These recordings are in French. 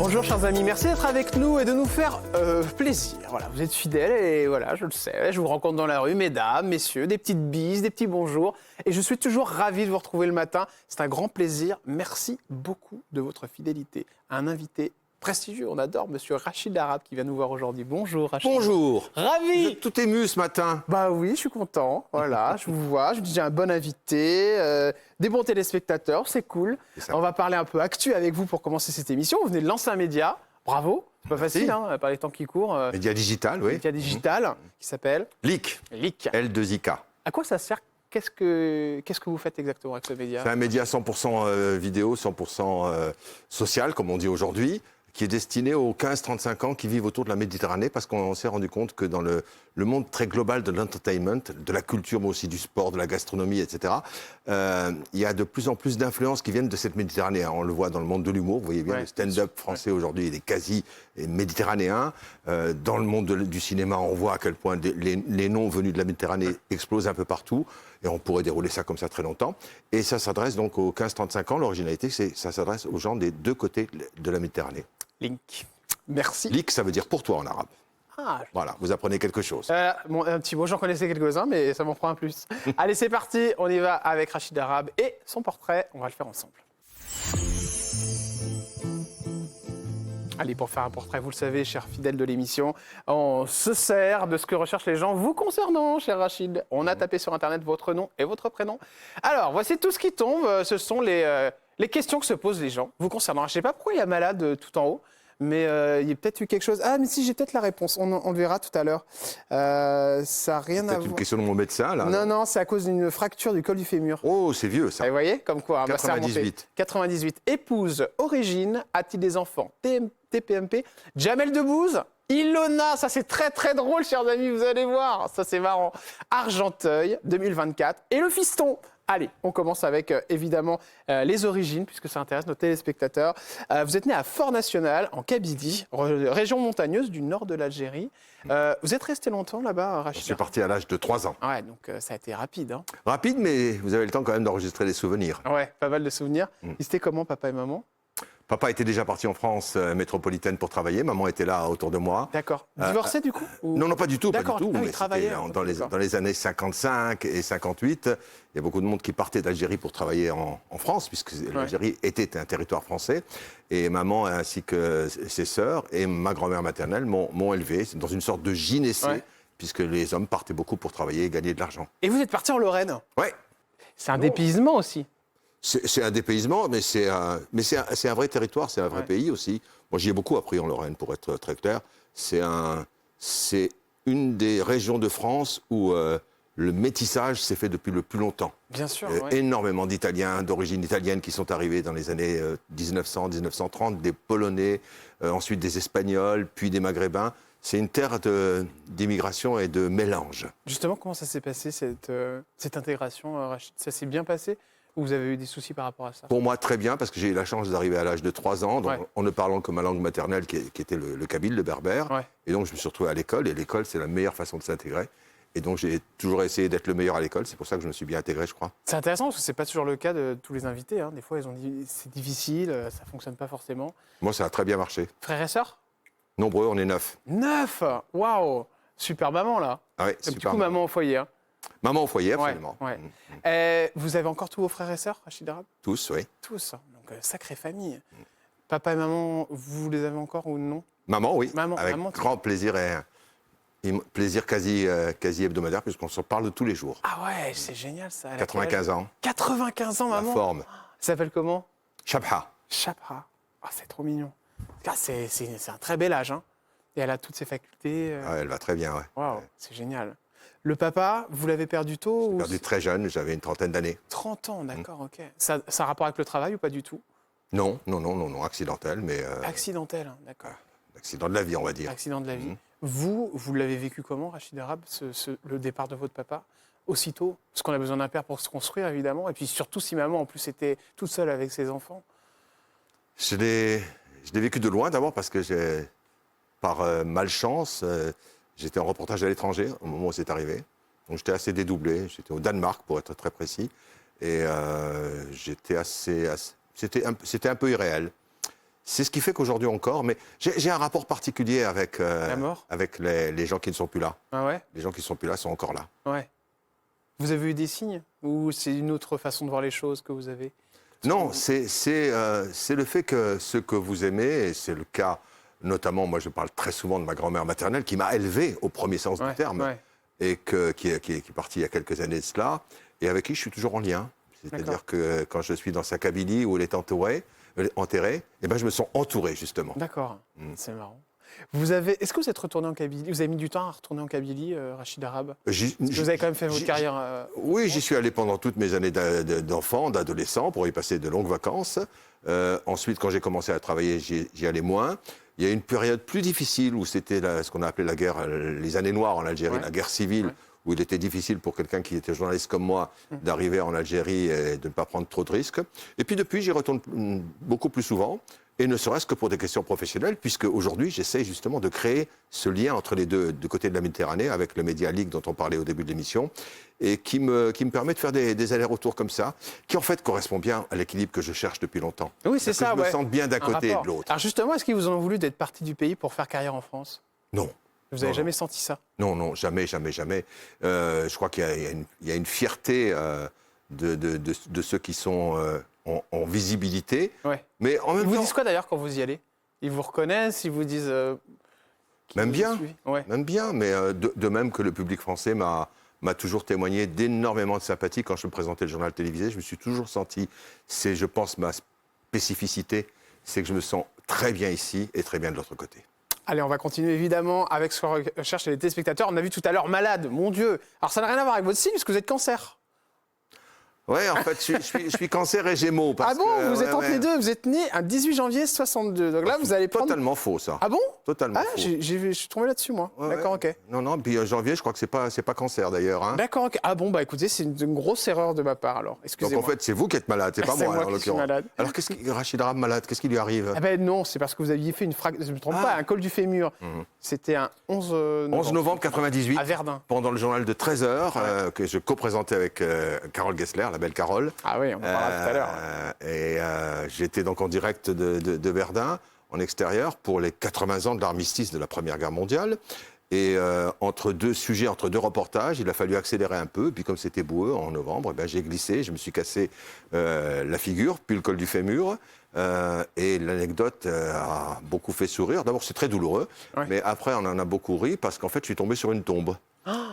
Bonjour chers amis, merci d'être avec nous et de nous faire plaisir. Voilà, vous êtes fidèles et voilà, je le sais, je vous rencontre dans la rue, mesdames, messieurs, des petites bises, des petits bonjours. Et je suis toujours ravi de vous retrouver le matin. C'est un grand plaisir. Merci beaucoup de votre fidélité. Un invité prestigieux, on adore, monsieur Rachid Arabe qui vient nous voir aujourd'hui. Bonjour Rachid. Bonjour. Vous Ravi. êtes tout ému ce matin. Bah oui, je suis content. Voilà, je vous vois. Je vous dis j'ai un bon invité, des bons téléspectateurs, c'est cool. On va parler un peu actu avec vous pour commencer cette émission. Vous venez de lancer un média. Bravo. C'est pas facile, hein, par les temps qui courent. Média digital, oui. Média digital qui s'appelle LIC. LIC. L2IK. À quoi ça sert? Qu'est-ce que vous faites exactement avec ce média? C'est un média 100% vidéo, 100% social, comme on dit aujourd'hui, qui est destiné aux 15-35 ans qui vivent autour de la Méditerranée, parce qu'on s'est rendu compte que dans le monde très global de l'entertainment, de la culture, mais aussi du sport, de la gastronomie, etc., il y a de plus en plus d'influences qui viennent de cette Méditerranée. On le voit dans le monde de l'humour, vous voyez bien, le stand-up français aujourd'hui, il est quasi méditerranéen. Dans le monde du cinéma, on voit à quel point les noms venus de la Méditerranée explosent un peu partout. Et on pourrait dérouler ça comme ça très longtemps. Et ça s'adresse donc aux 15-35 ans. L'originalité, ça s'adresse aux gens des deux côtés de la Méditerranée. Link. Merci. Lik, ça veut dire pour toi en arabe. Ah, Voilà, vous apprenez quelque chose. un petit mot, j'en connaissais quelques-uns, mais ça m'en prend un plus. Allez, c'est parti, on y va avec Rachid Arabe et son portrait, on va le faire ensemble. Allez, pour faire un portrait, vous le savez, chers fidèles de l'émission, on se sert de ce que recherchent les gens vous concernant, cher Rachid. On a tapé sur Internet votre nom et votre prénom. Alors, voici tout ce qui tombe. Ce sont les questions que se posent les gens vous concernant. Je ne sais pas pourquoi il y a malade tout en haut, mais il y a peut-être eu quelque chose. Ah, mais si, j'ai peut-être la réponse. On le verra tout à l'heure. Ça n'a rien à C'est voir. une question de mon médecin, là. Non, c'est à cause d'une fracture du col du fémur. Oh, c'est vieux, ça. Vous voyez, comme quoi, hein, 98. 98. Épouse, origine, a-t-il des enfants? TPMP. Jamel Debbouze. Ilona, ça c'est très très drôle, chers amis, vous allez voir. Ça c'est marrant. Argenteuil, 2024. Et le fiston. Allez, on commence avec évidemment les origines, puisque ça intéresse nos téléspectateurs. Vous êtes né à Fort-National, en Kabylie, région montagneuse du nord de l'Algérie. Vous êtes resté longtemps là-bas, Rachid? Je suis parti à l'âge de 3 ans. Ouais, donc ça a été rapide. Hein. Rapide, mais vous avez le temps quand même d'enregistrer des souvenirs. Ouais, pas mal de souvenirs. Ils étaient comment, papa et maman? Papa était déjà parti en France métropolitaine pour travailler. Maman était là autour de moi. D'accord. Divorcé du coup ou... Non, pas du tout. Pas du tout. Ah, Mais il travaillait. dans les années 55 et 58, il y a beaucoup de monde qui partait d'Algérie pour travailler en France, puisque l'Algérie était un territoire français. Et maman, ainsi que ses sœurs et ma grand-mère maternelle m'ont élevé dans une sorte de gynécée, puisque les hommes partaient beaucoup pour travailler et gagner de l'argent. Et vous êtes parti en Lorraine? Oui. C'est un dépaysement aussi. C'est un dépaysement, mais c'est un vrai territoire, c'est un vrai pays aussi. Moi, j'y ai beaucoup appris en Lorraine, pour être très clair. C'est une des régions de France où le métissage s'est fait depuis le plus longtemps. Bien sûr. Énormément d'Italiens, d'origine italienne, qui sont arrivés dans les années 1900, 1930, des Polonais, ensuite des Espagnols, puis des Maghrébins. C'est une terre d'immigration et de mélange. Justement, comment ça s'est passé, cette intégration, Rachid? Ça s'est bien passé? Ou vous avez eu des soucis par rapport à ça? Pour moi, très bien, parce que j'ai eu la chance d'arriver à l'âge de 3 ans, donc, en ne parlant que ma langue maternelle, qui était le kabyle, le berbère. Ouais. Et donc, je me suis retrouvé à l'école, et l'école, c'est la meilleure façon de s'intégrer. Et donc, j'ai toujours essayé d'être le meilleur à l'école. C'est pour ça que je me suis bien intégré, je crois. C'est intéressant, parce que ce n'est pas toujours le cas de tous les invités. Hein. Des fois, ils ont dit c'est difficile, ça ne fonctionne pas forcément. Moi, ça a très bien marché. Frères et sœurs? Nombreux, on est 9. 9? Waouh! Super maman, là. Ah ouais, super. Du coup, maman au foyer. Hein. Maman au foyer, absolument. Ouais. Vous avez encore tous vos frères et sœurs, Rachid Arabe? Tous, oui. Tous, donc sacrée famille. Papa et maman, vous les avez encore ou non? Maman, oui, avec maman, grand plaisir et plaisir quasi hebdomadaire, puisqu'on se parle tous les jours. Ah ouais, c'est génial ça. 95 ans. 95 ans, maman? La forme. Ça s'appelle comment? Chabha. Chabha. Ah, c'est trop mignon. C'est un très bel âge, hein. Et elle a toutes ses facultés. Ouais, elle va très bien, ouais. Waouh, c'est génial. Le papa, vous l'avez perdu tôt? J'ai perdu très jeune, j'avais une trentaine d'années. 30 ans, d'accord, ok. Ça a un rapport avec le travail ou pas du tout? Non, accidentel, mais... Accidentel, hein, d'accord. Accident de la vie, on va dire. Accident de la vie. Vous l'avez vécu comment, Rachid Arabe, le départ de votre papa? Aussitôt? Parce qu'on a besoin d'un père pour se construire, évidemment. Et puis surtout si maman, en plus, était toute seule avec ses enfants. Je l'ai vécu de loin, d'abord, parce que par malchance... J'étais en reportage à l'étranger au moment où c'est arrivé. Donc j'étais assez dédoublé. J'étais au Danemark, pour être très précis. Et c'était un peu irréel. C'est ce qui fait qu'aujourd'hui encore, mais j'ai un rapport particulier avec, La mort? avec les gens qui ne sont plus là. Ah ouais? Les gens qui ne sont plus là sont encore là. Ouais. Vous avez eu des signes? Ou c'est une autre façon de voir les choses que vous avez? Non, c'est le fait que ce que vous aimez, et c'est le cas notamment, moi je parle très souvent de ma grand-mère maternelle, qui m'a élevé au premier sens du terme, Ouais. et qui est partie il y a quelques années de cela, et avec qui je suis toujours en lien. C'est-à-dire que quand je suis dans sa Kabylie où elle est enterrée, eh ben je me sens entouré, justement. D'accord, c'est marrant. Est-ce que vous êtes retourné en Kabylie? Vous avez mis du temps à retourner en Kabylie, Rachid Arabe? Vous avez quand même fait votre carrière. Oui, j'y suis allé pendant toutes mes années d'enfant, d'adolescent, pour y passer de longues vacances. Ensuite, quand j'ai commencé à travailler, j'y allais moins. Il y a une période plus difficile où c'était ce qu'on a appelé la guerre, les années noires en Algérie, la guerre civile, où il était difficile pour quelqu'un qui était journaliste comme moi d'arriver en Algérie et de ne pas prendre trop de risques. Et puis depuis, j'y retourne beaucoup plus souvent, et ne serait-ce que pour des questions professionnelles, puisque aujourd'hui, j'essaie justement de créer ce lien entre les deux, du côté de la Méditerranée, avec le Média League dont on parlait au début de l'émission, et qui me permet de faire des allers-retours comme ça, qui en fait correspond bien à l'équilibre que je cherche depuis longtemps. Oui, c'est ça. Que je me sente bien d'un côté et de l'autre. Alors justement, est-ce qu'ils vous ont voulu d'être parti du pays pour faire carrière en France? Non. Vous n'avez jamais senti ça? Non, non, jamais, jamais, jamais. Je crois qu'il y a une fierté de ceux qui sont en visibilité. Ouais. Mais en même Ils vous temps, disent quoi d'ailleurs quand vous y allez? Ils vous reconnaissent? Ils vous disent... même bien, ouais. même bien. Mais de même que le public français m'a toujours témoigné d'énormément de sympathie quand je me présentais le journal télévisé. Je me suis toujours senti, c'est, je pense, ma spécificité, c'est que je me sens très bien ici et très bien de l'autre côté. Allez, on va continuer évidemment avec ce que recherchent les téléspectateurs. On a vu tout à l'heure malade, mon Dieu. Alors ça n'a rien à voir avec votre signe, puisque vous êtes cancer. Ouais, en fait, je suis cancer et gémeaux. Ah bon, vous êtes entre les deux. Vous êtes né un 18 janvier 62. Donc là, vous allez prendre... Totalement faux, ça. Ah bon? Totalement faux. Je suis tombé là-dessus, moi. D'accord, ok. Non, non, puis janvier, je crois que c'est pas cancer, d'ailleurs. Hein. D'accord, ok. Ah bon, bah écoutez, c'est une grosse erreur de ma part, alors. Excusez-moi. Donc en fait, c'est vous qui êtes malade, c'est pas C'est moi, moi en qui suis l'occurrence. malade. Alors, Rachid Arabe malade, qu'est-ce qui lui arrive? Ah ben non, c'est parce que vous aviez fait une fracture, je ne me trompe pas, un col du fémur. C'était un 11 novembre. 11 novembre 98, à Verdun. pendant le journal de 13h, que je co-présentais avec Carole Gessler, la belle Carole. Ah oui, on en parlera tout à l'heure. Et j'étais donc en direct de Verdun, en extérieur, pour les 80 ans de l'armistice de la Première Guerre mondiale. Et entre deux sujets, entre deux reportages, il a fallu accélérer un peu. Puis comme c'était boueux en novembre, eh ben, j'ai glissé, je me suis cassé la figure, puis le col du fémur. Et l'anecdote a beaucoup fait sourire. D'abord, c'est très douloureux, mais après, on en a beaucoup ri parce qu'en fait, je suis tombé sur une tombe.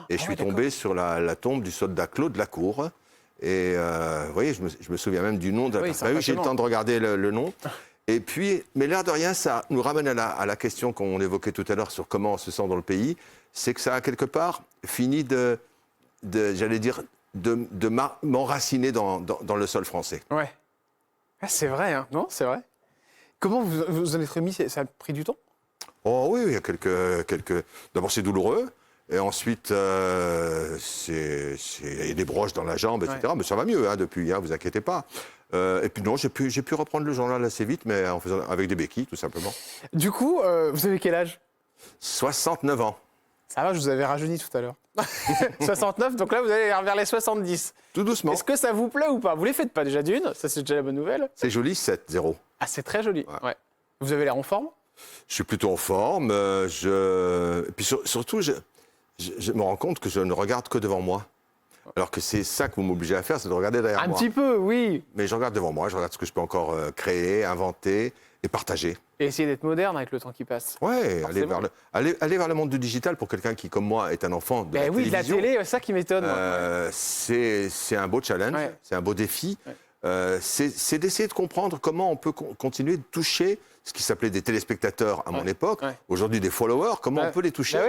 Et je suis tombé sur la tombe du soldat Claude Lacour. Et vous voyez, je me souviens même du nom de la personne. J'ai eu le temps de regarder le nom. Et puis, mais l'air de rien, ça nous ramène à la question qu'on évoquait tout à l'heure sur comment on se sent dans le pays. C'est que ça a quelque part fini j'allais dire, de m'enraciner dans le sol français. Ouais. Ah, c'est vrai, hein. Non, c'est vrai. Comment vous en êtes remis? Ça a pris du temps? Oh oui, il y a quelques... D'abord, c'est douloureux. Et ensuite, il y a des broches dans la jambe, etc. Ouais. Mais ça va mieux depuis, vous inquiétez pas. Et puis non, j'ai pu reprendre le journal assez vite, mais avec des béquilles, tout simplement. Du coup, vous avez quel âge? 69 ans. Ça va, je vous avais rajeuni tout à l'heure. 69, donc là, vous allez vers les 70. Tout doucement. Est-ce que ça vous plaît ou pas? Vous les faites pas déjà d'une, ça c'est déjà la bonne nouvelle. C'est joli, 7-0. Ah, c'est très joli. Ouais. Vous avez l'air en forme? Je suis plutôt en forme. Et puis surtout, je me rends compte que je ne regarde que devant moi. Alors que c'est ça que vous m'obligez à faire, c'est de regarder derrière moi. Un petit peu, oui. Mais je regarde devant moi, je regarde ce que je peux encore créer, inventer et partager. Et essayer d'être moderne avec le temps qui passe. Ouais, aller vers le monde du digital pour quelqu'un qui, comme moi, est un enfant de la télévision. Oui, de la télé, c'est ça qui m'étonne. C'est un beau challenge, c'est un beau défi. C'est d'essayer de comprendre comment on peut continuer de toucher ce qui s'appelait des téléspectateurs à mon époque, aujourd'hui des followers, comment on peut les toucher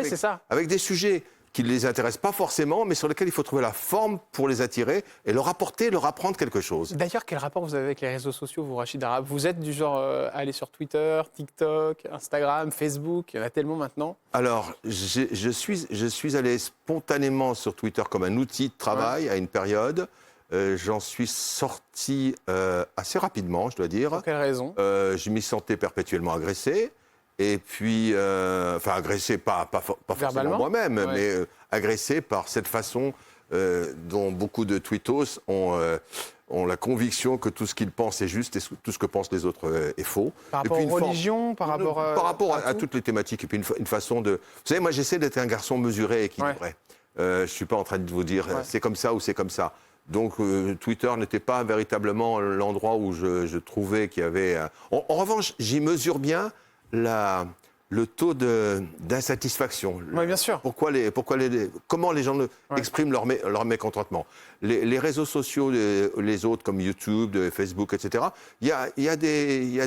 avec des sujets qui ne les intéressent pas forcément, mais sur lesquels il faut trouver la forme pour les attirer et leur apporter, leur apprendre quelque chose. D'ailleurs, quel rapport vous avez avec les réseaux sociaux, vous, Rachid Arabe? Vous êtes du genre à aller sur Twitter, TikTok, Instagram, Facebook, il y en a tellement maintenant. Alors, je suis allé spontanément sur Twitter comme un outil de travail à une période. J'en suis sorti assez rapidement, je dois dire. Pour quelle raison? Je m'y sentais perpétuellement agressé. Et puis, agressé, pas forcément moi-même, mais agressé par cette façon dont beaucoup de tweetos ont ont la conviction que tout ce qu'ils pensent est juste et tout ce que pensent les autres est faux. Par rapport aux religions, par rapport à toutes les thématiques. Et puis une façon de... Vous savez, moi j'essaie d'être un garçon mesuré et équilibré. Je ne suis pas en train de vous dire c'est comme ça ou c'est comme ça. Donc Twitter n'était pas véritablement l'endroit où je trouvais qu'il y avait... En revanche, j'y mesure bien le taux d'insatisfaction. Oui, bien sûr. Comment les gens expriment leur mécontentement. Les réseaux sociaux, les autres comme YouTube, Facebook, etc., il y a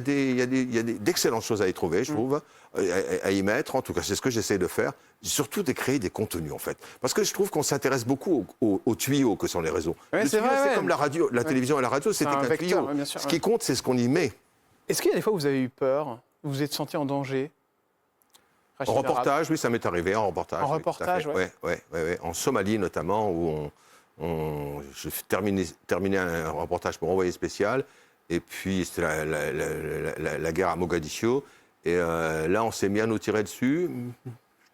d'excellentes choses à y trouver, je trouve, à y mettre. En tout cas, c'est ce que j'essaie de faire. Surtout de créer des contenus, en fait. Parce que je trouve qu'on s'intéresse beaucoup aux tuyaux que sont les réseaux. Oui, c'est comme la radio, la télévision et la radio, c'était un tuyau. Ce qui compte, c'est ce qu'on y met. Est-ce qu'il y a des fois où vous avez eu peur, vous vous êtes senti en danger? En reportage, oui, ça m'est arrivé, en reportage. En reportage, oui. En Somalie, notamment, où je terminais un reportage pour Envoyé spécial, et puis c'était la guerre à Mogadiscio, et là, on s'est mis à nous tirer dessus.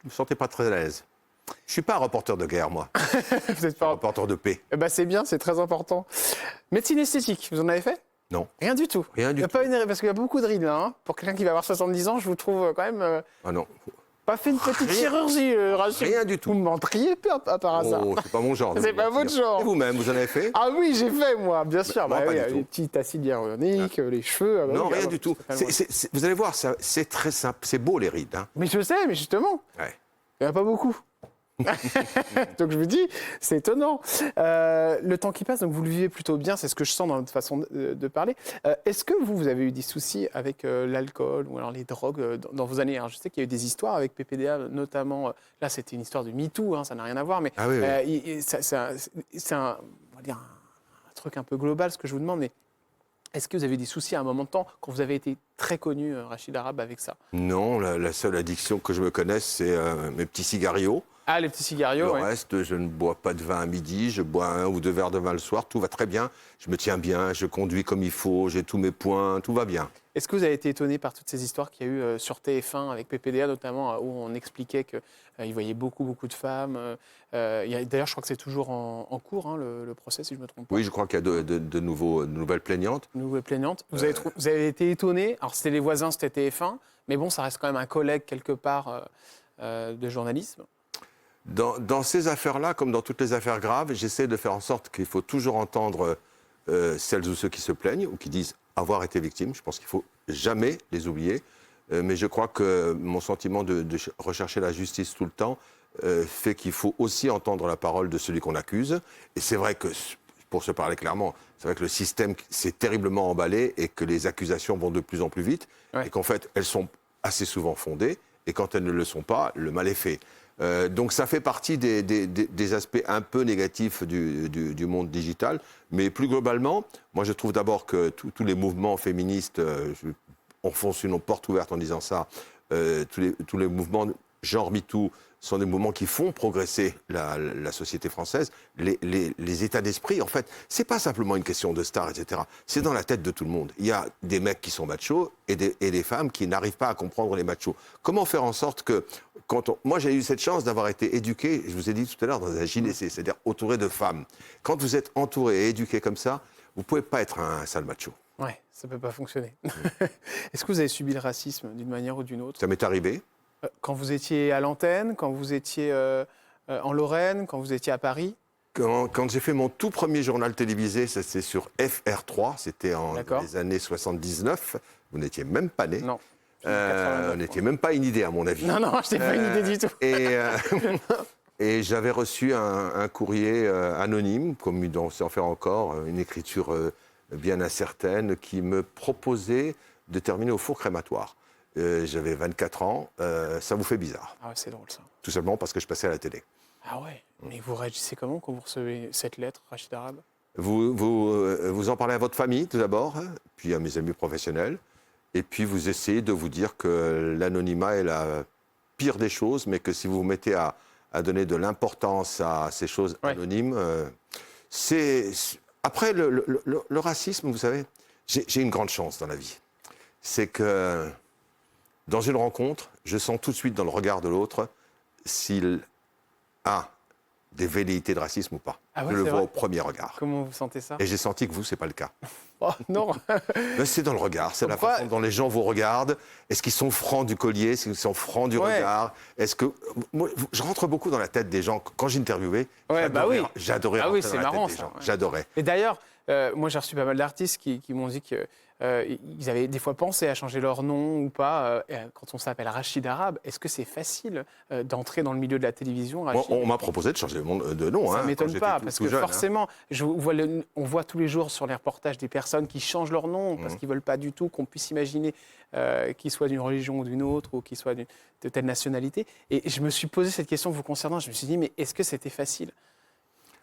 Je ne me sentais pas très à l'aise. Je ne suis pas un reporter de guerre, moi. Vous n'êtes pas un reporter de paix. Eh ben, c'est bien, c'est très important. Médecine esthétique, vous en avez fait? Non. Rien du tout. Rien du tout. Parce qu'il y a beaucoup de rides, là. Hein. Pour quelqu'un qui va avoir 70 ans, je vous trouve quand même... Ah non. Pas fait une petite chirurgie, Rachid. Rien du tout. Vous mentriez pas par hasard. Oh, c'est pas mon genre. C'est pas votre genre. Et vous-même, vous en avez fait? Ah oui, j'ai fait, moi, bien sûr. Non, pas du tout. Les petits acides hyaluroniques, les cheveux. Non, rien du tout. Vous allez voir, c'est très simple. C'est beau, les rides. Hein. Mais je sais, mais justement, il n'y en a pas beaucoup. Donc je vous dis, c'est étonnant. Le temps qui passe, donc vous le vivez plutôt bien, c'est ce que je sens dans votre façon de parler. Est-ce que vous avez eu des soucis avec l'alcool ou alors les drogues dans vos années? Alors, je sais qu'il y a eu des histoires avec PPDA, notamment, là c'était une histoire de MeToo, hein, ça n'a rien à voir, mais c'est un truc un peu global ce que je vous demande, mais est-ce que vous avez eu des soucis à un moment de temps quand vous avez été très connu, Rachid Arabe, avec ça? Non, la seule addiction que je me connaisse, c'est mes petits cigarios. Ah, les petits cigarios, Le reste, je ne bois pas de vin à midi, je bois 1 ou 2 verres de vin le soir, tout va très bien. Je me tiens bien, je conduis comme il faut, j'ai tous mes points, tout va bien. Est-ce que vous avez été étonné par toutes ces histoires qu'il y a eu sur TF1 avec PPDA notamment, où on expliquait qu'il voyait beaucoup de femmes D'ailleurs, je crois que c'est toujours en cours, hein, le procès, si je ne me trompe pas. Oui, je crois qu'il y a de nouvelles plaignantes. Nouvelles plaignantes. Vous avez été étonné. Alors, c'était les voisins, c'était TF1, mais bon, ça reste quand même un collègue quelque part de journalisme. Dans ces affaires-là, comme dans toutes les affaires graves, j'essaie de faire en sorte qu'il faut toujours entendre celles ou ceux qui se plaignent ou qui disent avoir été victimes. Je pense qu'il ne faut jamais les oublier. Mais je crois que mon sentiment de rechercher la justice tout le temps fait qu'il faut aussi entendre la parole de celui qu'on accuse. Et c'est vrai que, pour se parler clairement, c'est vrai que le système s'est terriblement emballé et que les accusations vont de plus en plus vite. Et qu'en fait, elles sont assez souvent fondées. Et quand elles ne le sont pas, le mal est fait. Donc ça fait partie des aspects un peu négatifs du monde digital. Mais plus globalement, moi je trouve d'abord que tous les mouvements féministes, on fonce une porte ouverte en disant ça, tous les mouvements genre MeToo sont des mouvements qui font progresser la société française. Les états d'esprit, en fait, c'est pas simplement une question de stars, etc. C'est dans la tête de tout le monde. Il y a des mecs qui sont machos et des femmes qui n'arrivent pas à comprendre les machos. Comment faire en sorte que... Moi, j'ai eu cette chance d'avoir été éduqué, je vous ai dit tout à l'heure, dans un gynécée, c'est-à-dire entouré de femmes. Quand vous êtes entouré et éduqué comme ça, vous ne pouvez pas être un sale macho. Ouais, ça ne peut pas fonctionner. Est-ce que vous avez subi le racisme d'une manière ou d'une autre? Ça m'est arrivé. Quand vous étiez à l'antenne, quand vous étiez en Lorraine, quand vous étiez à Paris? Quand j'ai fait mon tout premier journal télévisé, c'est sur FR3, c'était en les années 79. Vous n'étiez même pas né. Non. Vous n'étiez même pas une idée, à mon avis. Non, je n'ai pas une idée du tout. Et j'avais reçu un courrier anonyme, comme on sait en faire encore, une écriture bien incertaine, qui me proposait de terminer au four crématoire. J'avais 24 ans, ça vous fait bizarre. Ah ouais, c'est drôle ça. Tout simplement parce que je passais à la télé. Ah ouais, mais vous réagissez comment quand vous recevez cette lettre, Rachid Arabe? Vous en parlez à votre famille tout d'abord, puis à mes amis professionnels, et puis vous essayez de vous dire que l'anonymat est la pire des choses, mais que si vous vous mettez à donner de l'importance à ces choses anonymes, Après, le racisme, vous savez, j'ai une grande chance dans la vie. C'est que dans une rencontre, je sens tout de suite dans le regard de l'autre s'il a des velléités de racisme ou pas. Ah ouais, je le c'est vois vrai au premier regard. Comment vous sentez ça? Et j'ai senti que vous, c'est pas le cas. Oh non. Mais c'est dans le regard, c'est la Pourquoi façon dont les gens vous regardent. Est-ce qu'ils sont francs du collier, est-ce qu'ils sont francs du Ouais. regard? Est-ce que moi, je rentre beaucoup dans la tête des gens quand j'interviewais. Ouais, bah oui. J'adorais Ah oui, rentrer c'est dans la marrant, tête des ça, gens. ouais. J'adorais. Et d'ailleurs, moi j'ai reçu pas mal d'artistes qui m'ont dit que ils avaient des fois pensé à changer leur nom ou pas. Quand on s'appelle Rachid Arabe, est-ce que c'est facile d'entrer dans le milieu de la télévision, Moi, Rachid? on m'a proposé de changer de nom. Ça hein, ne m'étonne quand pas, j'étais parce tout que jeune, hein. forcément, on voit tous les jours sur les reportages des personnes qui changent leur nom parce qu'ils ne veulent pas du tout qu'on puisse imaginer qu'ils soient d'une religion ou d'une autre ou qu'ils soient de telle nationalité. Et je me suis posé cette question vous concernant, je me suis dit, mais est-ce que c'était facile?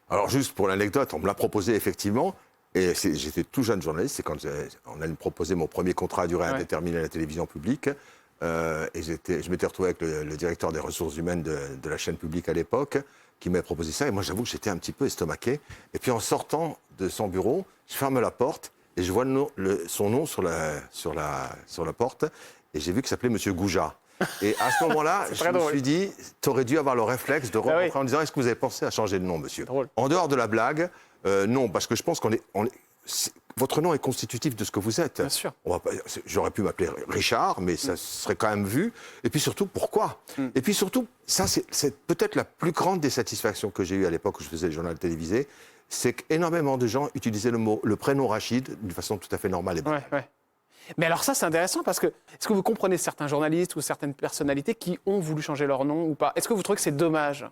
Alors, juste pour l'anecdote, on me l'a proposé effectivement. Et j'étais tout jeune journaliste, c'est quand on allait me proposer mon premier contrat à durée indéterminée à la télévision publique. Et je m'étais retrouvé avec le directeur des ressources humaines de la chaîne publique à l'époque, qui m'avait proposé ça. Et moi, j'avoue que j'étais un petit peu estomaqué. Et puis, en sortant de son bureau, je ferme la porte et je vois son nom sur la porte. Et j'ai vu qu'il s'appelait Monsieur Gouja. Et à ce moment-là, je me suis dit, tu aurais dû avoir le réflexe de rentrer en disant, est-ce que vous avez pensé à changer de nom, monsieur? En dehors de la blague, non, parce que je pense votre nom est constitutif de ce que vous êtes. Bien sûr. J'aurais pu m'appeler Richard, mais ça serait quand même vu. Et puis surtout, pourquoi? Et puis surtout, ça, c'est peut-être la plus grande des satisfactions que j'ai eues à l'époque où je faisais le journal télévisé, c'est qu'énormément de gens utilisaient le prénom Rachid d'une façon tout à fait normale et bonne. Ouais. Mais alors ça, c'est intéressant parce que, est-ce que vous comprenez certains journalistes ou certaines personnalités qui ont voulu changer leur nom ou pas? Est-ce que vous trouvez que c'est dommage?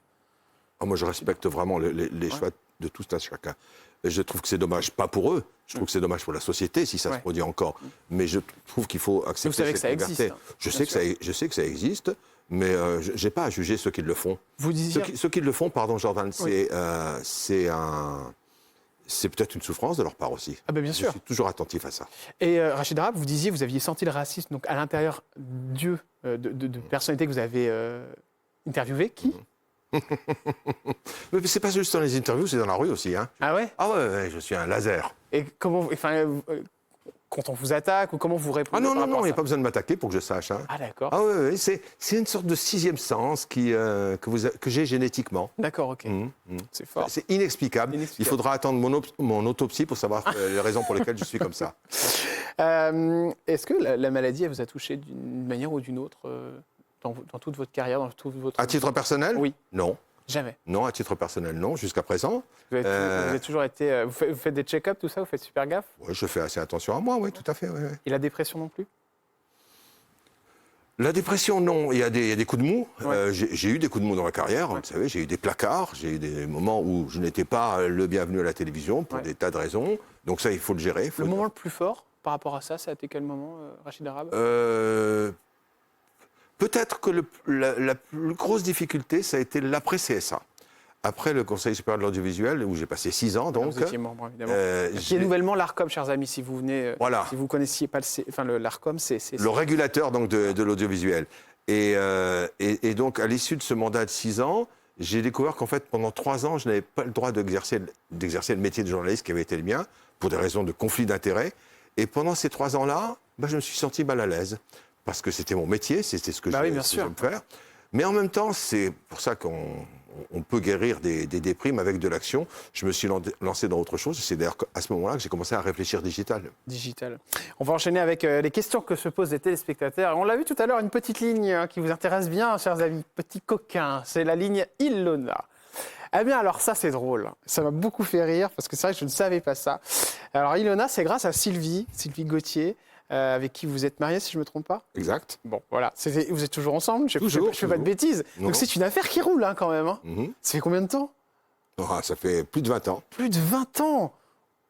Moi, je respecte vraiment les choix de tout un chacun. Et je trouve que c'est dommage, pas pour eux, je trouve que c'est dommage pour la société si ça se produit encore. Mais je trouve qu'il faut accepter vous savez que cette ça liberté. existe, hein, Je sais que ça existe, mais je n'ai pas à juger ceux qui le font. Vous disiez... Ceux qui le font, pardon Jordan, c'est peut-être une souffrance de leur part aussi. Ah ben bien sûr. Je suis toujours attentif à ça. Et Rachid Arabe, vous disiez vous aviez senti le racisme donc à l'intérieur de personnalités que vous avez interviewées. Qui? Mais c'est pas juste dans les interviews, c'est dans la rue aussi. Hein. Ah ouais? Ah ouais, je suis un laser. Et comment, quand on vous attaque ou comment vous répondez? Ah non, il n'y a pas besoin de m'attaquer pour que je sache. Hein. Ah d'accord. Ah ouais, c'est une sorte de sixième sens que j'ai génétiquement. D'accord, ok. C'est fort. C'est inexplicable. Il faudra attendre mon autopsie pour savoir les raisons pour lesquelles je suis comme ça. Est-ce que la maladie elle vous a touché d'une manière ou d'une autre dans toute votre carrière, dans toute votre... À titre personnel? Oui. Non. Jamais. Non, à titre personnel, non, jusqu'à présent. Vous avez toujours été... Vous faites des check-ups, tout ça? Vous faites super gaffe? Oui, je fais assez attention à moi, oui, tout à fait. Oui. Et la dépression non plus? La dépression, non. Il y a des coups de mou. Ouais. J'ai eu des coups de mou dans ma carrière. Vous savez, j'ai eu des placards. J'ai eu des moments où je n'étais pas le bienvenu à la télévision pour des tas de raisons. Donc ça, il faut le gérer. Le moment le plus fort par rapport à ça a été quel moment, Rachid Arabe? Peut-être que la plus grosse difficulté, ça a été l'après-CSA. Après le Conseil supérieur de l'audiovisuel, où j'ai passé 6 ans, donc... Vous étiez membre, évidemment. Qui est nouvellement l'ARCOM, chers amis, si vous venez... Voilà. Si vous ne connaissiez pas l'ARCOM, c'est... Le régulateur donc, de l'audiovisuel. Et donc, à l'issue de ce mandat de 6 ans, j'ai découvert qu'en fait, pendant 3 ans, je n'avais pas le droit d'exercer le métier de journaliste qui avait été le mien, pour des raisons de conflit d'intérêts. Et pendant ces 3 ans-là, je me suis senti mal à l'aise. Parce que c'était mon métier, c'était ce que j'aimais faire. Mais en même temps, c'est pour ça qu'on peut guérir des déprimes avec de l'action. Je me suis lancé dans autre chose. C'est d'ailleurs à ce moment-là que j'ai commencé à réfléchir digital. On va enchaîner avec les questions que se posent les téléspectateurs. On l'a vu tout à l'heure, une petite ligne qui vous intéresse bien, chers amis. Petit coquin, c'est la ligne Ilona. Eh bien, alors ça, c'est drôle. Ça m'a beaucoup fait rire parce que c'est vrai que je ne savais pas ça. Alors, Ilona, c'est grâce à Sylvie Gauthier, avec qui vous êtes marié, si je ne me trompe pas. Exact. Bon, voilà. Vous êtes toujours ensemble? Je ne fais pas de bêtises. Non. Donc, c'est une affaire qui roule, hein, quand même. Hein. Ça fait combien de temps? Ça fait plus de 20 ans. Plus de 20 ans!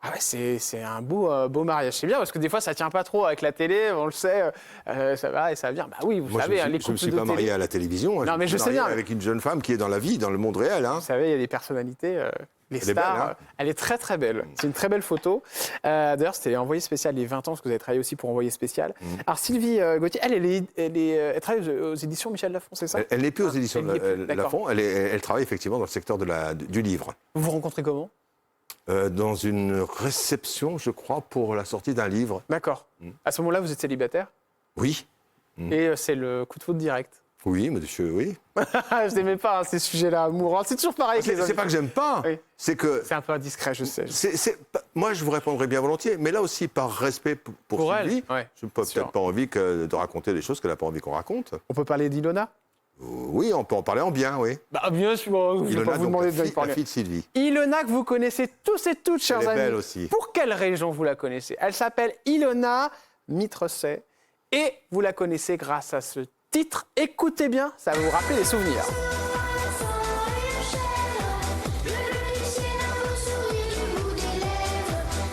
Ah ouais, c'est un beau mariage. C'est bien parce que des fois, ça ne tient pas trop avec la télé, on le sait, ça va et ça vient. Bah oui, vous savez, les couples de télé... Je ne me suis pas marié à la télévision. Non, mais je sais bien. Avec une jeune femme qui est dans la vie, dans le monde réel. Hein. Vous savez, il y a des personnalités, les stars. Elle est belle, hein. Elle est très, très belle. C'est une très belle photo. D'ailleurs, c'était Envoyé spécial les 20 ans, parce que vous avez travaillé aussi pour Envoyé spécial. Alors, Sylvie Gauthier, elle travaille aux éditions Michel Lafon, c'est ça? Elle n'est plus aux éditions Lafon. Elle travaille effectivement dans le secteur du livre. Vous vous rencontrez comment? Dans une réception, je crois, pour la sortie d'un livre. D'accord. À ce moment-là, vous êtes célibataire? Oui. Et c'est le coup de foudre direct? Oui, monsieur, oui. Je n'aimais pas ces sujets-là mourants. C'est toujours pareil avec les C'est pas que j'aime pas, Oui. c'est que... C'est un peu indiscret, je sais. Moi, je vous répondrai bien volontiers, mais là aussi, par respect pour Sylvie, ouais, je n'ai peut-être pas envie de raconter des choses qu'elle n'a pas envie qu'on raconte. On peut parler d'Ilona? Oui, on peut en parler en bien, oui. Bah, bien sûr, je ne vais pas vous demander de la fille de Sylvie. Ilona, que vous connaissez tous et toutes, chers amis. Elle est belle aussi. Pour quelle région vous la connaissez? Elle s'appelle Ilona Mitrosset et vous la connaissez grâce à ce titre. Écoutez bien, ça va vous rappeler des souvenirs.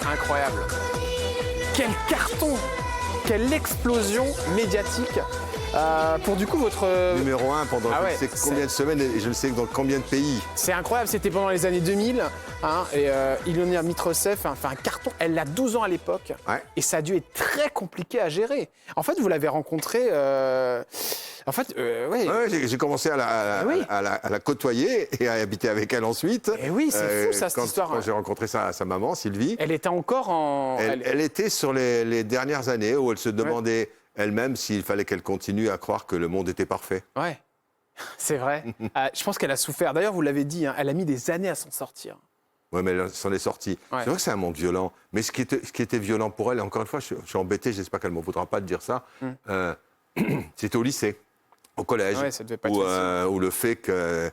Incroyable. Quel carton! Quelle explosion médiatique! Pour du coup votre... Numéro 1 pendant je ne sais combien de semaines et je ne sais dans combien de pays. C'est incroyable, c'était pendant les années 2000. Et Ilona Mitrosset fait un carton. Elle a 12 ans à l'époque. Ouais. Et ça a dû être très compliqué à gérer. En fait, vous l'avez rencontrée... Ouais, j'ai commencé à la côtoyer et à habiter avec elle ensuite. Et oui, c'est fou ça, cette histoire. Quand j'ai rencontré sa maman, Sylvie. Elle était encore en... Elle était sur les dernières années où elle se demandait elle-même s'il fallait qu'elle continue à croire que le monde était parfait. Ouais, c'est vrai. Je pense qu'elle a souffert. D'ailleurs, vous l'avez dit, elle a mis des années à s'en sortir. Oui, mais elle s'en est sortie. Ouais. C'est vrai que c'est un monde violent. Mais ce qui était violent pour elle, et encore une fois, je suis embêté, j'espère qu'elle ne m'en voudra pas de dire ça, c'était au lycée, au collège, où le fait que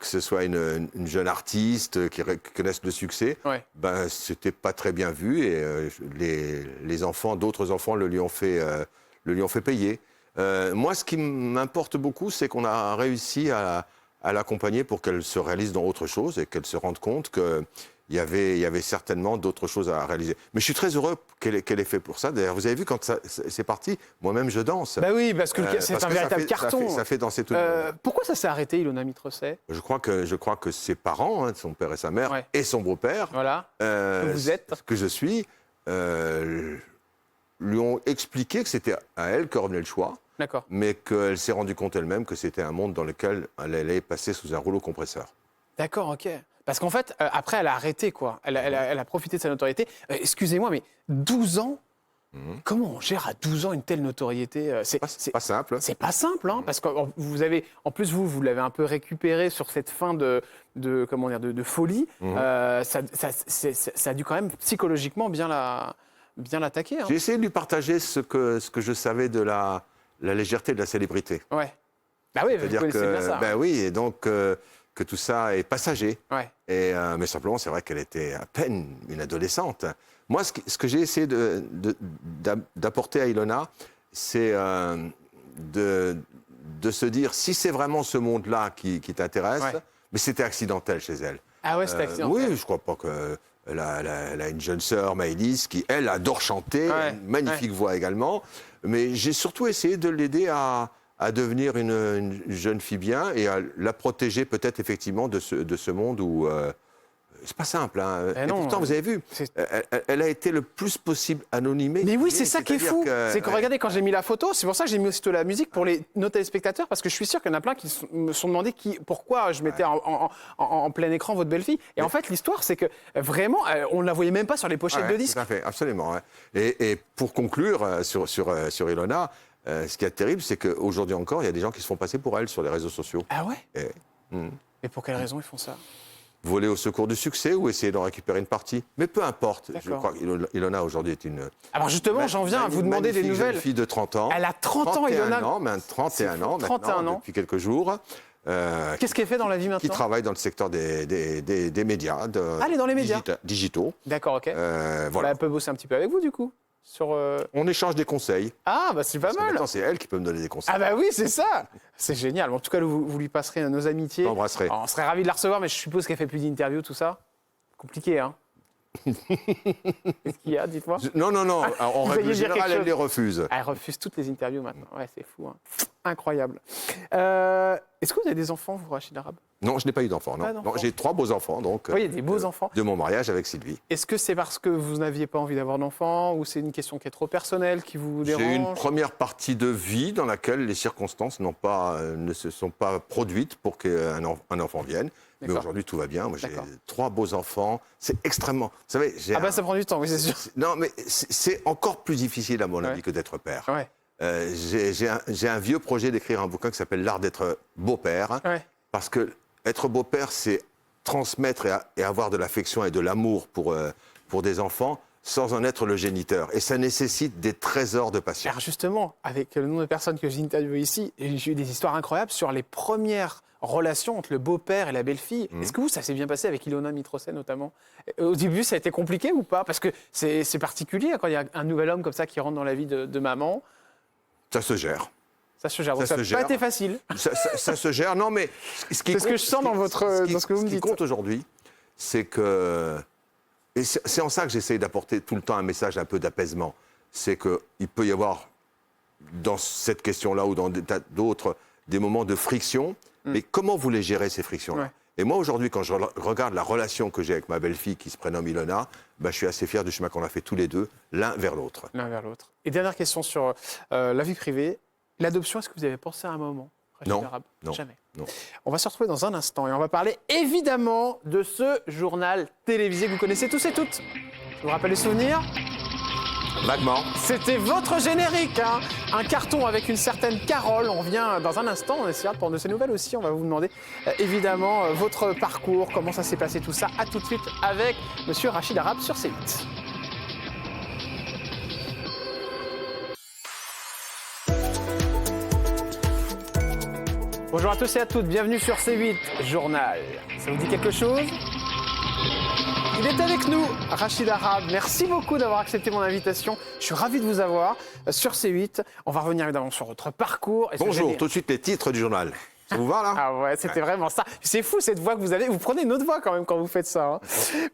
ce soit une jeune artiste qui connaisse le succès, ben, c'était pas très bien vu et les enfants, d'autres enfants le lui ont fait payer. Moi, ce qui m'importe beaucoup, c'est qu'on a réussi à l'accompagner pour qu'elle se réalise dans autre chose et qu'elle se rende compte qu'il y avait certainement d'autres choses à réaliser. Mais je suis très heureux qu'elle ait fait pour ça. D'ailleurs, vous avez vu, quand c'est parti, moi-même, je danse. Bah oui, parce que c'est un véritable carton. Ça fait danser tout le monde. Pourquoi ça s'est arrêté, Ilona Mitrosset? Je crois que ses parents, son père et sa mère, et son beau-père, que vous êtes, que je suis, lui ont expliqué que c'était à elle que revenait le choix. Mais qu'elle s'est rendue compte elle-même que c'était un monde dans lequel elle allait passer sous un rouleau compresseur. D'accord, ok. Parce qu'en fait, après, elle a arrêté, quoi. Elle a profité de sa notoriété. Excusez-moi, mais 12 ans, comment on gère à 12 ans une telle notoriété? C'est pas simple. C'est pas simple, hein, parce que vous avez, en plus, vous l'avez un peu récupéré sur cette fin de folie. Ça a dû quand même psychologiquement bien l'attaquer. Hein. J'ai essayé de lui partager ce que je savais de la légèreté de la célébrité. Ouais. Bah oui, vous connaissez bien ça. Ben oui, et donc que tout ça est passager. Ouais. Mais simplement, c'est vrai qu'elle était à peine une adolescente. Moi, ce que j'ai essayé d'apporter à Ilona, c'est de se dire, si c'est vraiment ce monde-là qui t'intéresse, mais c'était accidentel chez elle. Ah ouais, c'était accidentel. Oui, je crois pas que... Elle a une jeune sœur, Maëlys, qui, elle, adore chanter, une magnifique voix également. Mais j'ai surtout essayé de l'aider à devenir une jeune fille bien et à la protéger peut-être effectivement de ce monde où... c'est pas simple, hein. Et pourtant, vous avez vu, elle a été le plus possible anonymée. Mais oui, c'est ça qui est fou. C'est que, regardez, quand j'ai mis la photo, c'est pour ça que j'ai mis aussitôt la musique pour nos téléspectateurs, parce que je suis sûr qu'il y en a plein qui me sont demandé pourquoi je mettais en plein écran votre belle-fille. Et en fait, l'histoire, c'est que vraiment, on ne la voyait même pas sur les pochettes de disques. Tout à fait, absolument. Et pour conclure sur Ilona, ce qui est terrible, c'est qu'aujourd'hui encore, il y a des gens qui se font passer pour elle sur les réseaux sociaux. Ah ouais? Mais pour quelle raison ils font ça? Voler au secours du succès ou essayer d'en récupérer une partie. Mais peu importe. Je crois qu'Ilona, aujourd'hui, est une... Alors justement, j'en viens à vous demander des nouvelles. Une fille de 30 ans. Elle a 30 ans, Ilona. 31 ans maintenant, depuis quelques jours. Qu'est-ce qu'elle fait dans la vie maintenant? Qui travaille dans le secteur des médias. Elle est dans les médias digitaux. D'accord, ok. Voilà. Elle peut bosser un petit peu avec vous, du coup On échange des conseils. Ah, bah c'est pas mal. Maintenant, c'est elle qui peut me donner des conseils. Ah bah oui, c'est ça. C'est génial. En tout cas, vous lui passerez nos amitiés. J'embrasserai. On serait ravis de la recevoir, mais je suppose qu'elle fait plus d'interviews, tout ça. Compliqué, hein. Qu'est-ce qu'il y a, dites-moi? Non. En règle générale, elle les refuse. Elle refuse toutes les interviews maintenant. Ouais, c'est fou, hein. Incroyable. Est-ce que vous avez des enfants, vous, Rachid Arabe? Non, je n'ai pas eu d'enfants, non. Non, j'ai 3 beaux enfants, donc. Oui, il y a des beaux enfants. De mon mariage avec Sylvie. Est-ce que c'est parce que vous n'aviez pas envie d'avoir d'enfants ou c'est une question qui est trop personnelle, qui vous dérange? J'ai une première partie de vie dans laquelle les circonstances ne se sont pas produites pour qu'un enfant vienne. Mais aujourd'hui, tout va bien. Moi, j'ai 3 beaux enfants. C'est extrêmement... Vous savez, ça prend du temps, oui, c'est sûr. Non, mais c'est encore plus difficile, à mon avis, que d'être père. Ouais. J'ai un vieux projet d'écrire un bouquin qui s'appelle L'art d'être beau-père. Ouais. Parce que être beau-père, c'est transmettre et avoir de l'affection et de l'amour pour des enfants sans en être le géniteur. Et ça nécessite des trésors de patience. Alors justement, avec le nombre de personnes que j'ai interviewées ici, j'ai eu des histoires incroyables sur les premières relations entre le beau-père et la belle-fille. Est-ce que ça s'est bien passé avec Ilona Mitrosset notamment? Au début, ça a été compliqué ou pas? Parce que c'est particulier quand il y a un nouvel homme comme ça qui rentre dans la vie de maman. Ça se gère. Ça se gère. Donc ça n'a pas été facile. Ça se gère. Non, mais c'est ce que je sens dans ce que vous me dites. Ce qui compte aujourd'hui, c'est que... Et c'est en ça que j'essaye d'apporter tout le temps un message un peu d'apaisement. C'est qu'il peut y avoir, dans cette question-là ou dans des tas d'autres, des moments de friction. Mais comment vous les gérez, ces frictions-là? Ouais. Et moi, aujourd'hui, quand je regarde la relation que j'ai avec ma belle-fille, qui se prénomme Ilona, je suis assez fier du chemin qu'on a fait tous les deux, l'un vers l'autre. L'un vers l'autre. Et dernière question sur la vie privée. L'adoption, est-ce que vous avez pensé à un moment? Non, non. Jamais. Non. On va se retrouver dans un instant et on va parler évidemment de ce journal télévisé que vous connaissez tous et toutes. Je vous rappelle les souvenirs? Vaguement. C'était votre générique, hein. Un carton avec une certaine Carole. On vient dans un instant, on essaiera de prendre de ces nouvelles aussi. On va vous demander évidemment votre parcours, comment ça s'est passé tout ça. À tout de suite avec Monsieur Rachid Arabe sur C8. Bonjour à tous et à toutes, bienvenue sur C8 Journal. Ça vous dit quelque chose? Il est avec nous, Rachid Arabe. Merci beaucoup d'avoir accepté mon invitation. Je suis ravi de vous avoir sur C8. On va revenir évidemment sur votre parcours. Bonjour, tout de suite les titres du journal. Ça vous va là? Ah ouais, c'était vraiment ça. C'est fou cette voix que vous avez. Vous prenez une autre voix quand même quand vous faites ça. Hein.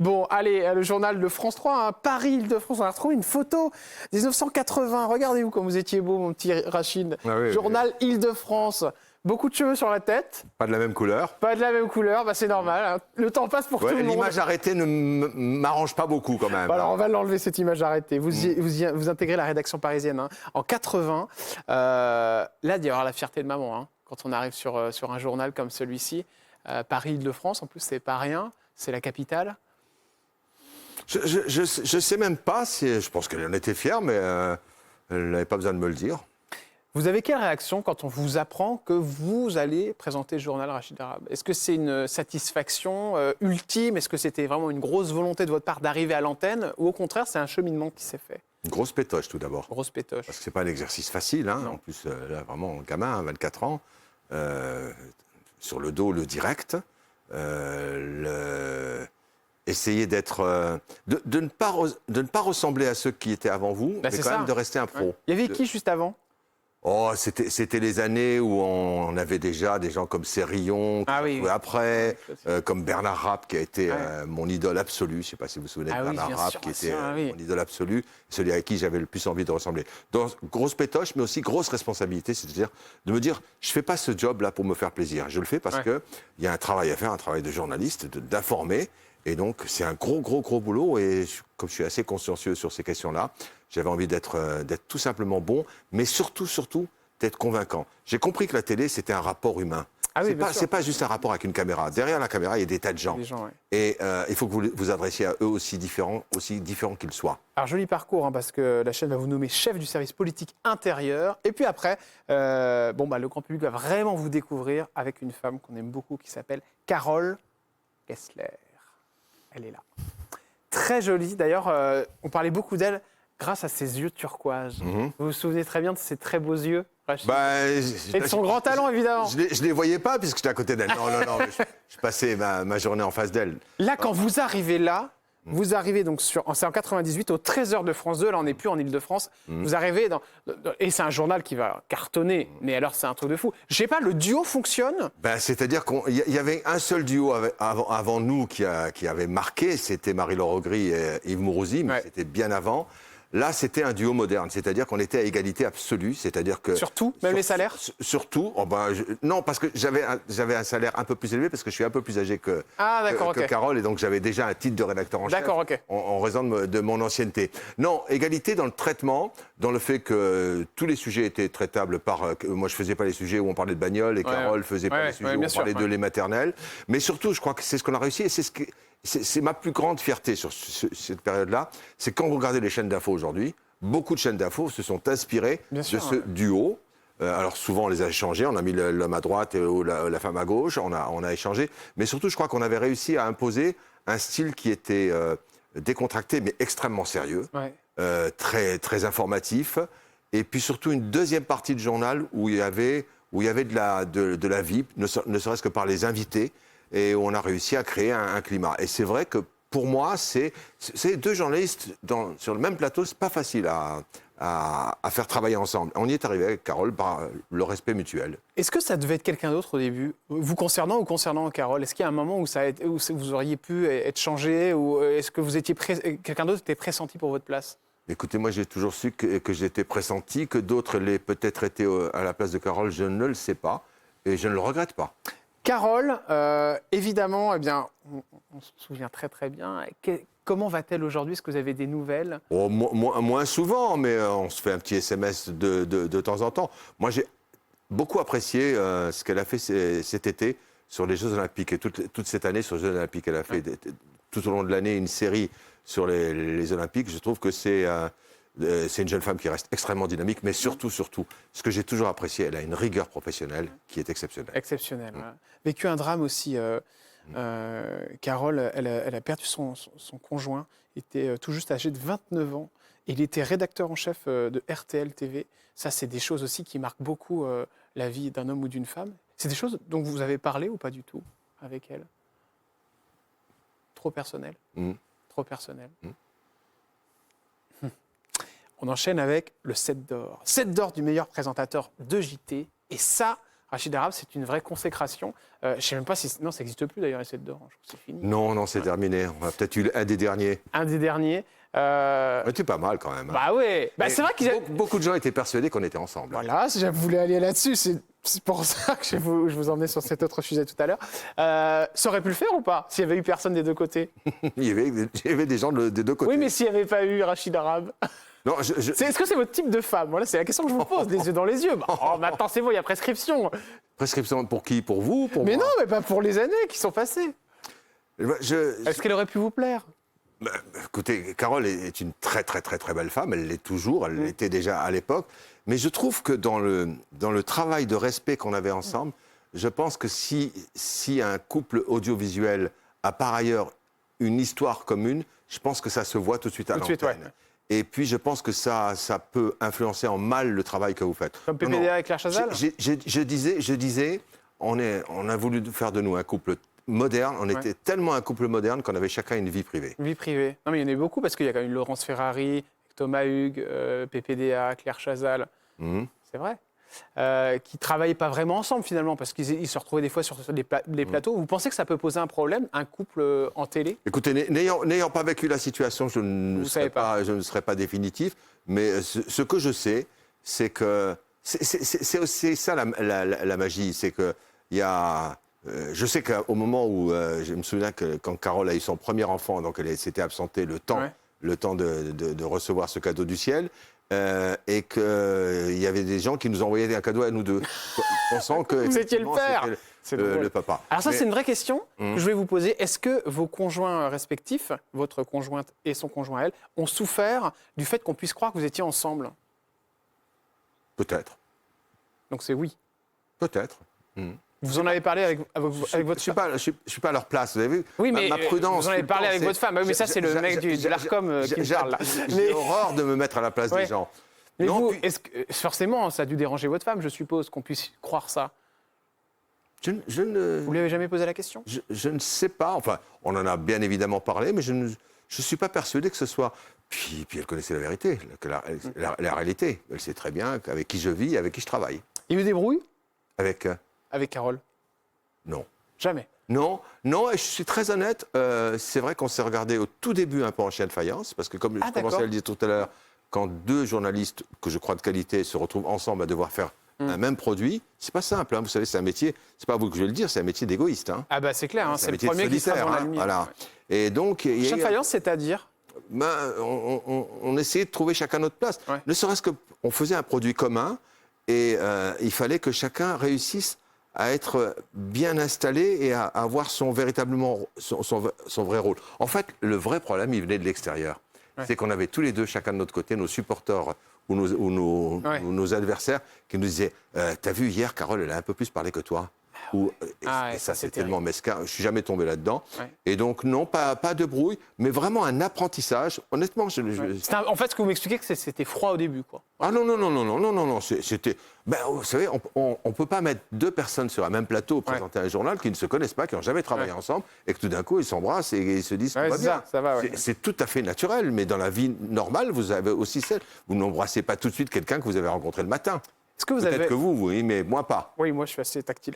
Bon, allez, le journal de France 3, hein, Paris-Île-de-France. On a retrouvé une photo 1980. Regardez-vous comme vous étiez beau, mon petit Rachid. Ah oui, journal Île-de-France. Beaucoup de cheveux sur la tête. Pas de la même couleur. Pas de la même couleur, c'est normal. Hein. Le temps passe pour tout le monde. L'image arrêtée ne m'arrange pas beaucoup quand même. Alors on va l'enlever cette image arrêtée. Vous intégrez la rédaction parisienne hein. En 80. Là, il y aura la fierté de maman hein, quand on arrive sur un journal comme celui-ci. Paris-Île-de-France, en plus, c'est pas rien. C'est la capitale. Je sais même pas si... Je pense qu'elle en était fière, mais elle n'avait pas besoin de me le dire. Vous avez quelle réaction quand on vous apprend que vous allez présenter le journal Rachid Arabe? Est-ce que c'est une satisfaction ultime? Est-ce que c'était vraiment une grosse volonté de votre part d'arriver à l'antenne? Ou au contraire, c'est un cheminement qui s'est fait? Une grosse pétoche tout d'abord. Grosse pétoche. Parce que c'est pas un exercice facile. Hein. En plus, là, vraiment, gamin, 24 ans, sur le dos, le direct. Essayer d'être... de ne pas ressembler à ceux qui étaient avant vous, mais quand même de rester un pro. Ouais. Il y avait qui juste avant? Oh, c'était les années où on avait déjà des gens comme Cérillon, après, comme Bernard Rapp, qui a été mon idole absolue. Je ne sais pas si vous vous souvenez de Bernard Rapp, qui était mon idole absolue, celui à qui j'avais le plus envie de ressembler. Donc, grosse pétoche, mais aussi grosse responsabilité, c'est-à-dire de me dire, je ne fais pas ce job-là pour me faire plaisir. Je le fais parce qu'il y a un travail à faire, un travail de journaliste, d'informer. Et donc, c'est un gros boulot. Et comme je suis assez consciencieux sur ces questions-là, j'avais envie d'être tout simplement bon, mais surtout, d'être convaincant. J'ai compris que la télé, c'était un rapport humain. Ah oui, c'est pas juste un rapport avec une caméra. Derrière la caméra, il y a des tas de gens. Et il faut que vous vous adressiez à eux aussi différents qu'ils soient. Alors, joli parcours, hein, parce que la chaîne va vous nommer chef du service politique intérieur. Et puis après, le grand public va vraiment vous découvrir avec une femme qu'on aime beaucoup qui s'appelle Carole Gessler. Elle est là. Très jolie. D'ailleurs, on parlait beaucoup d'elle grâce à ses yeux turquoise. Vous vous souvenez très bien de ses très beaux yeux, Rachid? Et de son grand talent, évidemment. Je ne les voyais pas puisque j'étais à côté d'elle. Non. Je passais ma journée en face d'elle. Là, quand vous arrivez là, vous arrivez donc c'est en 98 au 13h de France 2. Là, on n'est plus en Île-de-France. Vous arrivez et c'est un journal qui va cartonner. Mais alors, c'est un truc de fou. Je sais pas, le duo fonctionne? C'est-à-dire qu'il y avait un seul duo avant nous qui avait marqué. C'était Marie-Laure Augry et Yves Mourouzi, mais c'était bien avant. Là, c'était un duo moderne, c'est-à-dire qu'on était à égalité absolue, c'est-à-dire que... Surtout, même les salaires? Surtout, non, parce que j'avais un salaire un peu plus élevé, parce que je suis un peu plus âgé que Carole, et donc j'avais déjà un titre de rédacteur en chef, en raison de mon ancienneté. Non, égalité dans le traitement, dans le fait que tous les sujets étaient traitables par... moi, je ne faisais pas les sujets où on parlait de bagnole, et Carole ne faisait pas les sujets où on parlait de lait maternel. Mais surtout, je crois que c'est ce qu'on a réussi, et c'est ma plus grande fierté sur cette période-là, c'est quand vous regardez les chaînes d'infos aujourd'hui, beaucoup de chaînes d'infos se sont inspirées Bien sûr, de ce duo. Alors souvent, on les a échangés, on a mis l'homme à droite et la femme à gauche, on a échangé. Mais surtout, je crois qu'on avait réussi à imposer un style qui était décontracté, mais extrêmement sérieux, Ouais. très, très informatif. Et puis surtout, une deuxième partie de journal où il y avait de la vie, ne serait-ce que par les invités, et où on a réussi à créer un climat. Et c'est vrai que pour moi, c'est deux journalistes sur le même plateau, c'est pas facile à faire travailler ensemble. On y est arrivé avec Carole par le respect mutuel. Est-ce que ça devait être quelqu'un d'autre au début, vous concernant ou concernant Carole? Est-ce qu'il y a un moment où vous auriez pu être changé, ou est-ce que vous étiez quelqu'un d'autre était pressenti pour votre place? Écoutez, moi j'ai toujours su que j'étais pressenti, que d'autres l'aient peut-être été à la place de Carole, je ne le sais pas, et je ne le regrette pas. Carole, évidemment, eh bien, on se souvient très très bien. Comment va-t-elle aujourd'hui? Est-ce que vous avez des nouvelles? Oh, moins souvent, mais on se fait un petit SMS de temps en temps. Moi j'ai beaucoup apprécié ce qu'elle a fait cet été sur les Jeux Olympiques, et toute cette année sur les Jeux Olympiques. Elle a fait tout au long de l'année une série sur les Olympiques. Je trouve que c'est une jeune femme qui reste extrêmement dynamique, mais surtout, ce que j'ai toujours apprécié, elle a une rigueur professionnelle qui est exceptionnelle. Exceptionnel. Voilà. Vécu un drame aussi. Carole, elle a perdu son conjoint, était tout juste âgé de 29 ans. Il était rédacteur en chef de RTL TV. Ça, c'est des choses aussi qui marquent beaucoup la vie d'un homme ou d'une femme. C'est des choses dont vous avez parlé ou pas du tout avec elle? Trop personnel. Trop personnel. On enchaîne avec le 7 d'or. 7 d'or du meilleur présentateur de JT. Et ça, Rachid Arab, c'est une vraie consécration. Je ne sais même pas si... Non, ça n'existe plus d'ailleurs, les 7 d'or. Je trouve que c'est fini. Non, c'est terminé. On a peut-être eu un des derniers. Un des derniers. C'était pas mal quand même. Bah oui. Bah, c'est vrai qu'ils... Beaucoup de gens étaient persuadés qu'on était ensemble. Voilà, si je voulais aller là-dessus, c'est pour ça que je vous emmenais sur cet autre sujet tout à l'heure. Ça aurait pu le faire ou pas, s'il n'y avait eu personne des deux côtés? Il y avait des gens des deux côtés. Oui, mais s'il n'y avait pas eu Rachid Arab. Non, Est-ce que c'est votre type de femme? Voilà, c'est la question que je vous pose, les yeux dans les yeux. Maintenant, c'est bon, il y a prescription. Prescription pour qui? Pour vous? Pour Mais moi? non, mais pas pour les années qui sont passées. Est-ce qu'elle aurait pu vous plaire? Écoutez, Carole est une très, très, très, très belle femme. Elle l'est toujours, elle l'était déjà à l'époque. Mais je trouve que dans le travail de respect qu'on avait ensemble, je pense que si un couple audiovisuel a par ailleurs une histoire commune, je pense que ça se voit tout de suite à l'antenne. Ouais. Et puis, je pense que ça peut influencer en mal le travail que vous faites. Comme PPDA et Claire Chazal? Je disais, on a voulu faire de nous un couple moderne. On était tellement un couple moderne qu'on avait chacun une vie privée. Vie privée. Non, mais il y en a beaucoup parce qu'il y a quand même Laurence Ferrari, Thomas Hugues, PPDA, Claire Chazal. C'est vrai. Qui ne travaillaient pas vraiment ensemble finalement, parce qu'ils se retrouvaient des fois sur les plateaux. Vous pensez que ça peut poser un problème, un couple en télé? Écoutez, n'ayant pas vécu la situation, je ne serais pas définitif, mais ce que je sais, c'est que c'est ça la magie, c'est que il y a... je sais qu'au moment où, je me souviens que quand Carole a eu son premier enfant, donc elle s'était absentée le temps de recevoir ce cadeau du ciel, et qu'il y avait des gens qui nous envoyaient un cadeau à nous deux, pensant que vous étiez le père, le papa. Alors ça, c'est une vraie question que je vais vous poser. Est-ce que vos conjoints respectifs, votre conjointe et son conjoint elle, ont souffert du fait qu'on puisse croire que vous étiez ensemble? Peut-être. Donc c'est oui. Peut-être. Vous en avez parlé avec votre femme? Je suis pas à leur place, vous avez vu? Oui, mais ma prudence. vous en avez parlé avec votre femme. Oui, mais ça, c'est le mec de l'ARCOM qui me parle. J'ai horreur de me mettre à la place des gens. Mais non, forcément, ça a dû déranger votre femme, je suppose, qu'on puisse croire ça. Vous ne lui avez jamais posé la question? Je ne sais pas. Enfin, on en a bien évidemment parlé, mais je ne suis pas persuadé que ce soit... Puis elle connaissait la vérité, la réalité. Elle sait très bien avec qui je vis, avec qui je travaille. Il y a eu des brouilles? Avec Carole? Non. Jamais? Non, et je suis très honnête, c'est vrai qu'on s'est regardé au tout début un peu en chien de faïence, parce que comme je commençais à le dire tout à l'heure, quand deux journalistes, que je crois de qualité, se retrouvent ensemble à devoir faire un même produit, c'est pas simple, hein. Vous savez, c'est un métier, c'est pas à vous que je vais le dire, c'est un métier d'égoïste. Hein. Ah bah c'est clair, hein, c'est le premier qui sera dans la lumière. Voilà. Et donc... Chien de faïence, c'est-à-dire? On essayait de trouver chacun notre place. Ne serait-ce qu'on faisait un produit commun, et il fallait que chacun réussisse à être bien installé et à avoir son vrai rôle. En fait, le vrai problème, il venait de l'extérieur. C'est qu'on avait tous les deux, chacun de notre côté, nos supporters ou nos adversaires qui nous disaient t'as vu hier, Carole, elle a un peu plus parlé que toi. Et ça, c'est tellement mesquin. Je ne suis jamais tombé là-dedans. Ouais. Et donc, non, pas de brouille, mais vraiment un apprentissage. Honnêtement, en fait, ce que vous m'expliquez, c'est que c'était froid au début, quoi. Ah non. C'était... Ben, vous savez, on ne peut pas mettre deux personnes sur un même plateau présenter un journal qui ne se connaissent pas, qui n'ont jamais travaillé ensemble, et que tout d'un coup, ils s'embrassent et ils se disent tout va bien. Ça va, c'est tout à fait naturel, mais dans la vie normale, vous avez aussi celle. Vous n'embrassez pas tout de suite quelqu'un que vous avez rencontré le matin. Peut-être que vous, oui, mais moi pas. Oui, moi je suis assez tactile.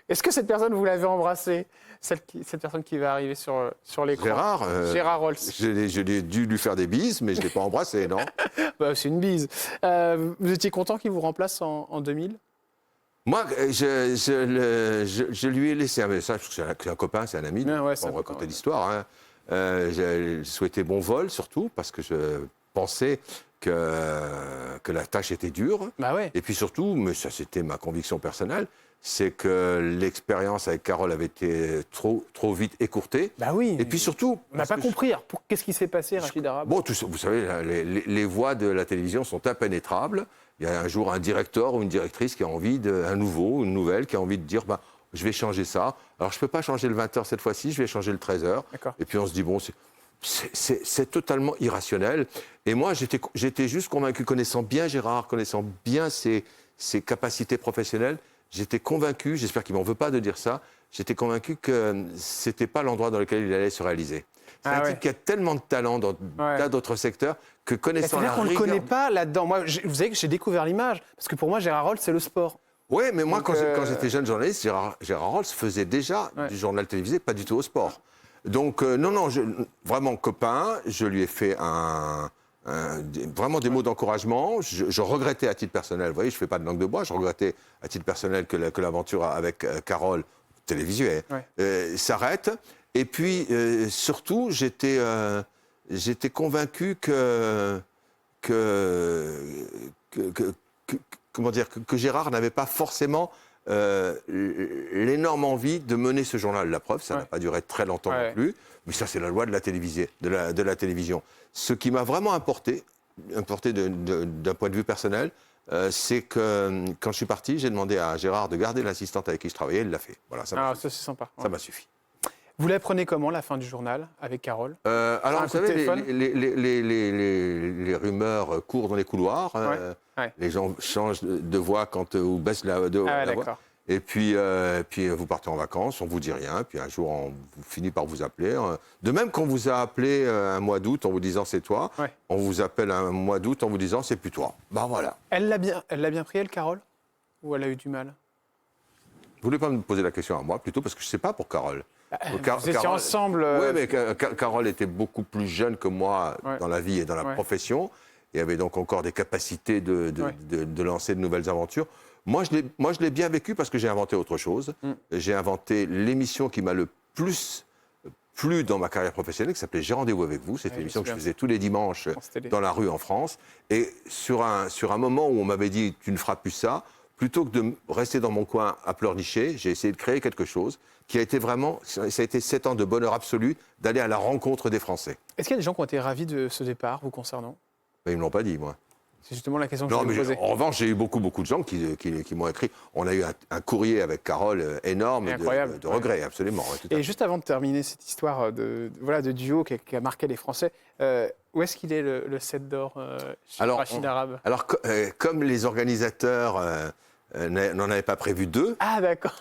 Est-ce que cette personne, vous l'avez embrassée, cette personne qui va arriver sur l'écran? Gérard Rolls. J'ai dû lui faire des bises, mais je ne l'ai pas embrassé, non? C'est une bise. Vous étiez content qu'il vous remplace en 2000? Moi, je lui ai laissé un message, parce que c'est un copain, c'est un ami, on va raconter l'histoire. Hein. J'ai souhaité bon vol, surtout, parce que je pensais que la tâche était dure. Bah ouais. Et puis surtout, mais ça c'était ma conviction personnelle, c'est que l'expérience avec Carole avait été trop vite écourtée. Bah oui. Et puis surtout... On n'a pas compris. Qu'est-ce qui s'est passé, Rachid Arabe? Bon, vous savez, les voies de la télévision sont impénétrables. Il y a un jour un directeur ou une directrice qui a envie une nouvelle, qui a envie de dire je vais changer ça. Alors je ne peux pas changer le 20h cette fois-ci, je vais changer le 13h. Et puis on se dit c'est totalement irrationnel. Et moi, j'étais juste convaincu, connaissant bien Gérard, connaissant bien ses capacités professionnelles, j'étais convaincu, j'espère qu'il ne m'en veut pas de dire ça, j'étais convaincu que ce n'était pas l'endroit dans lequel il allait se réaliser. C'est un type qui a tellement de talent dans tas d'autres secteurs que connaissant la rigueur... C'est-à-dire qu'on ne le connaît pas là-dedans. Moi, vous savez que j'ai découvert l'image, parce que pour moi, Gérard Rolls, c'est le sport. Oui, mais moi, quand j'étais jeune journaliste, Gérard Rolls faisait déjà du journal télévisé, pas du tout au sport. Donc, vraiment copain, je lui ai fait vraiment des mots d'encouragement. Je regrettais à titre personnel, vous voyez, je ne fais pas de langue de bois, je regrettais à titre personnel que l'aventure avec Carole, télévisuelle, s'arrête. Et puis, surtout, j'étais convaincu que Gérard n'avait pas forcément l'énorme envie de mener ce journal. La preuve, ça n'a pas duré très longtemps non plus, mais ça c'est la loi de la télévision. Ce qui m'a vraiment importé d'un point de vue personnel, c'est que quand je suis parti, j'ai demandé à Gérard de garder l'assistante avec qui je travaillais, il l'a fait. Voilà, ça c'est sympa. Ça m'a suffi. Vous l'apprenez comment, la fin du journal, avec Carole? Alors, vous savez, les rumeurs courent dans les couloirs. Les gens changent de voix ou baissent la voix. Et puis vous partez en vacances, on ne vous dit rien. Puis un jour, on finit par vous appeler. De même qu'on vous a appelé un mois d'août en vous disant c'est toi, on vous appelle un mois d'août en vous disant c'est plus toi. Ben voilà. Elle l'a bien pris, elle, Carole? Ou elle a eu du mal? Vous ne voulez pas me poser la question à moi, plutôt, parce que je ne sais pas pour Carole. Vous étiez ensemble... Oui, mais Carole était beaucoup plus jeune que moi dans la vie et dans la profession, et avait donc encore des capacités de lancer de nouvelles aventures. Moi, je l'ai bien vécu parce que j'ai inventé autre chose. J'ai inventé l'émission qui m'a le plus plu dans ma carrière professionnelle, qui s'appelait J'ai rendez-vous avec vous. C'était une émission que je faisais tous les dimanches dans la rue en France. Et sur un moment où on m'avait dit « tu ne feras plus ça », plutôt que de rester dans mon coin à pleurnicher, j'ai essayé de créer quelque chose qui a été vraiment... Ça a été 7 ans de bonheur absolu d'aller à la rencontre des Français. Est-ce qu'il y a des gens qui ont été ravis de ce départ, vous concernant? Ils ne me l'ont pas dit, moi. C'est justement la question que je voulais vous poser. En revanche, j'ai eu beaucoup de gens qui m'ont écrit. On a eu un courrier avec Carole énorme de regrets, absolument. Et juste avant de terminer cette histoire de duo qui a marqué les Français, où est-ce qu'il est le 7 d'or chez Rachid Arabe? Alors, comme les organisateurs n'en avaient pas prévu 2... Ah, d'accord.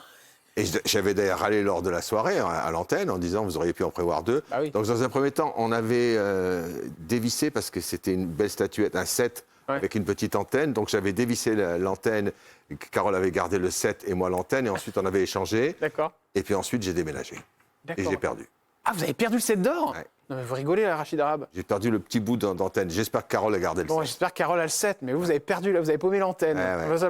Et j'avais d'ailleurs râlé lors de la soirée à l'antenne en disant vous auriez pu en prévoir 2. Ah oui. Donc dans un premier temps, on avait dévissé parce que c'était une belle statuette, un 7 avec une petite antenne. Donc j'avais dévissé l'antenne, Carole avait gardé le 7 et moi l'antenne, et ensuite on avait échangé. D'accord. Et puis ensuite j'ai déménagé. Et j'ai perdu. Ah, vous avez perdu le 7 d'or? Non, mais vous rigolez, là, Rachid Arabe. J'ai perdu le petit bout d'antenne. J'espère que Carole a gardé le 7. J'espère que Carole a le 7, mais vous avez perdu, là, vous avez paumé l'antenne.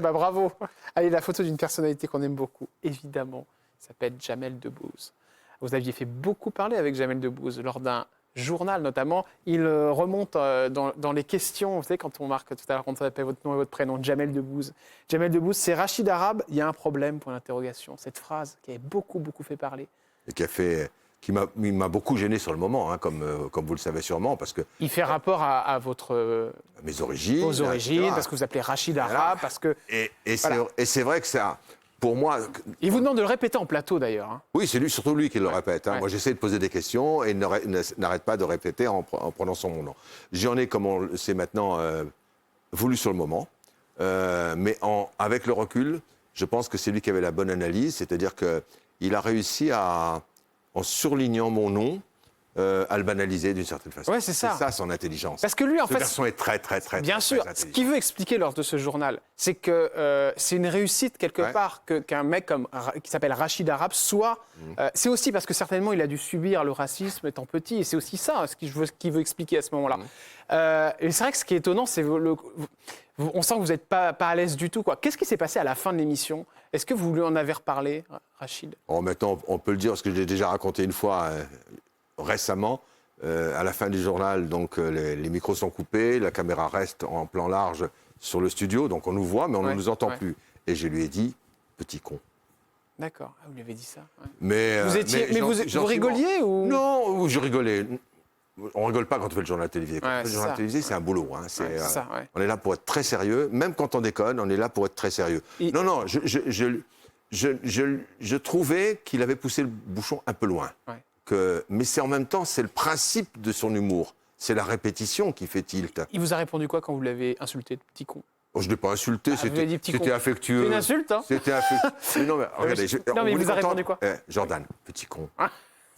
Bravo. Allez, la photo d'une personnalité qu'on aime beaucoup, évidemment, s'appelle Jamel Debbouze. Vous aviez fait beaucoup parler avec Jamel Debbouze lors d'un journal, notamment. Il remonte dans les questions, vous savez, quand on marque tout à l'heure, quand on appelle votre nom et votre prénom, Jamel Debbouze. Jamel Debbouze, c'est Rachid Arabe, il y a un problème, point d'interrogation. Cette phrase qui avait beaucoup fait parler. Et qui a fait il m'a beaucoup gêné sur le moment, hein, comme vous le savez sûrement, parce que Il fait rapport à votre, mes origines, vos origines, etc. parce que vous appelez Rachid Arabe, parce que... Et Voilà. c'est vrai que ça, pour moi, Il vous demande de le répéter en plateau, d'ailleurs. Hein. oui, c'est surtout lui qui le répète. Hein. Ouais. Moi, j'essaie de poser des questions et il n'arrête pas de répéter en prononçant mon nom. J'en ai, comme on le sait maintenant, voulu sur le moment. Mais avec le recul, je pense que c'est lui qui avait la bonne analyse. C'est-à-dire qu'il a réussi en surlignant mon nom, à le banaliser d'une certaine façon. Ouais, c'est ça. C'est ça son intelligence. Parce que lui, en Ce fait... garçon est très, très, très, Bien très, sûr, très ce intelligent. qu'il veut expliquer lors de ce journal, c'est que c'est une réussite quelque Ouais. part qu'un mec qui s'appelle Rachid Arabe soit. C'est aussi parce que certainement il a dû subir le racisme étant petit, et c'est aussi ça ce qu'il veut expliquer à ce moment-là. Et c'est vrai que ce qui est étonnant, c'est on sent que vous n'êtes pas à l'aise du tout, quoi. Qu'est-ce qui s'est passé à la fin de l'émission? Est-ce que vous lui en avez reparlé, Rachid? Maintenant, on peut le dire, parce que je l'ai déjà raconté une fois récemment. À la fin du journal, donc les micros sont coupés, la caméra reste en plan large sur le studio, donc on nous voit, mais on ne nous entend plus. Et je lui ai dit, petit con. D'accord, vous lui avez dit ça. Ouais. Mais Vous rigoliez ou... Non, je rigolais. On rigole pas quand on fait le journal télévisé. Quand on fait le journal télévisé, c'est un boulot. Hein. C'est ça, ouais. On est là pour être très sérieux. Même quand on déconne, on est là pour être très sérieux. Non, je trouvais qu'il avait poussé le bouchon un peu loin. Ouais. Mais c'est en même temps, c'est le principe de son humour. C'est la répétition qui fait tilt. Il vous a répondu quoi quand vous l'avez insulté de petit con? Oh, je ne l'ai pas insulté, vous avez dit petit con. c'était affectueux. C'est une insulte, hein? C'était affectueux. Non, mais regardez. Non, mais il vous a répondu quoi? Jordan, petit con.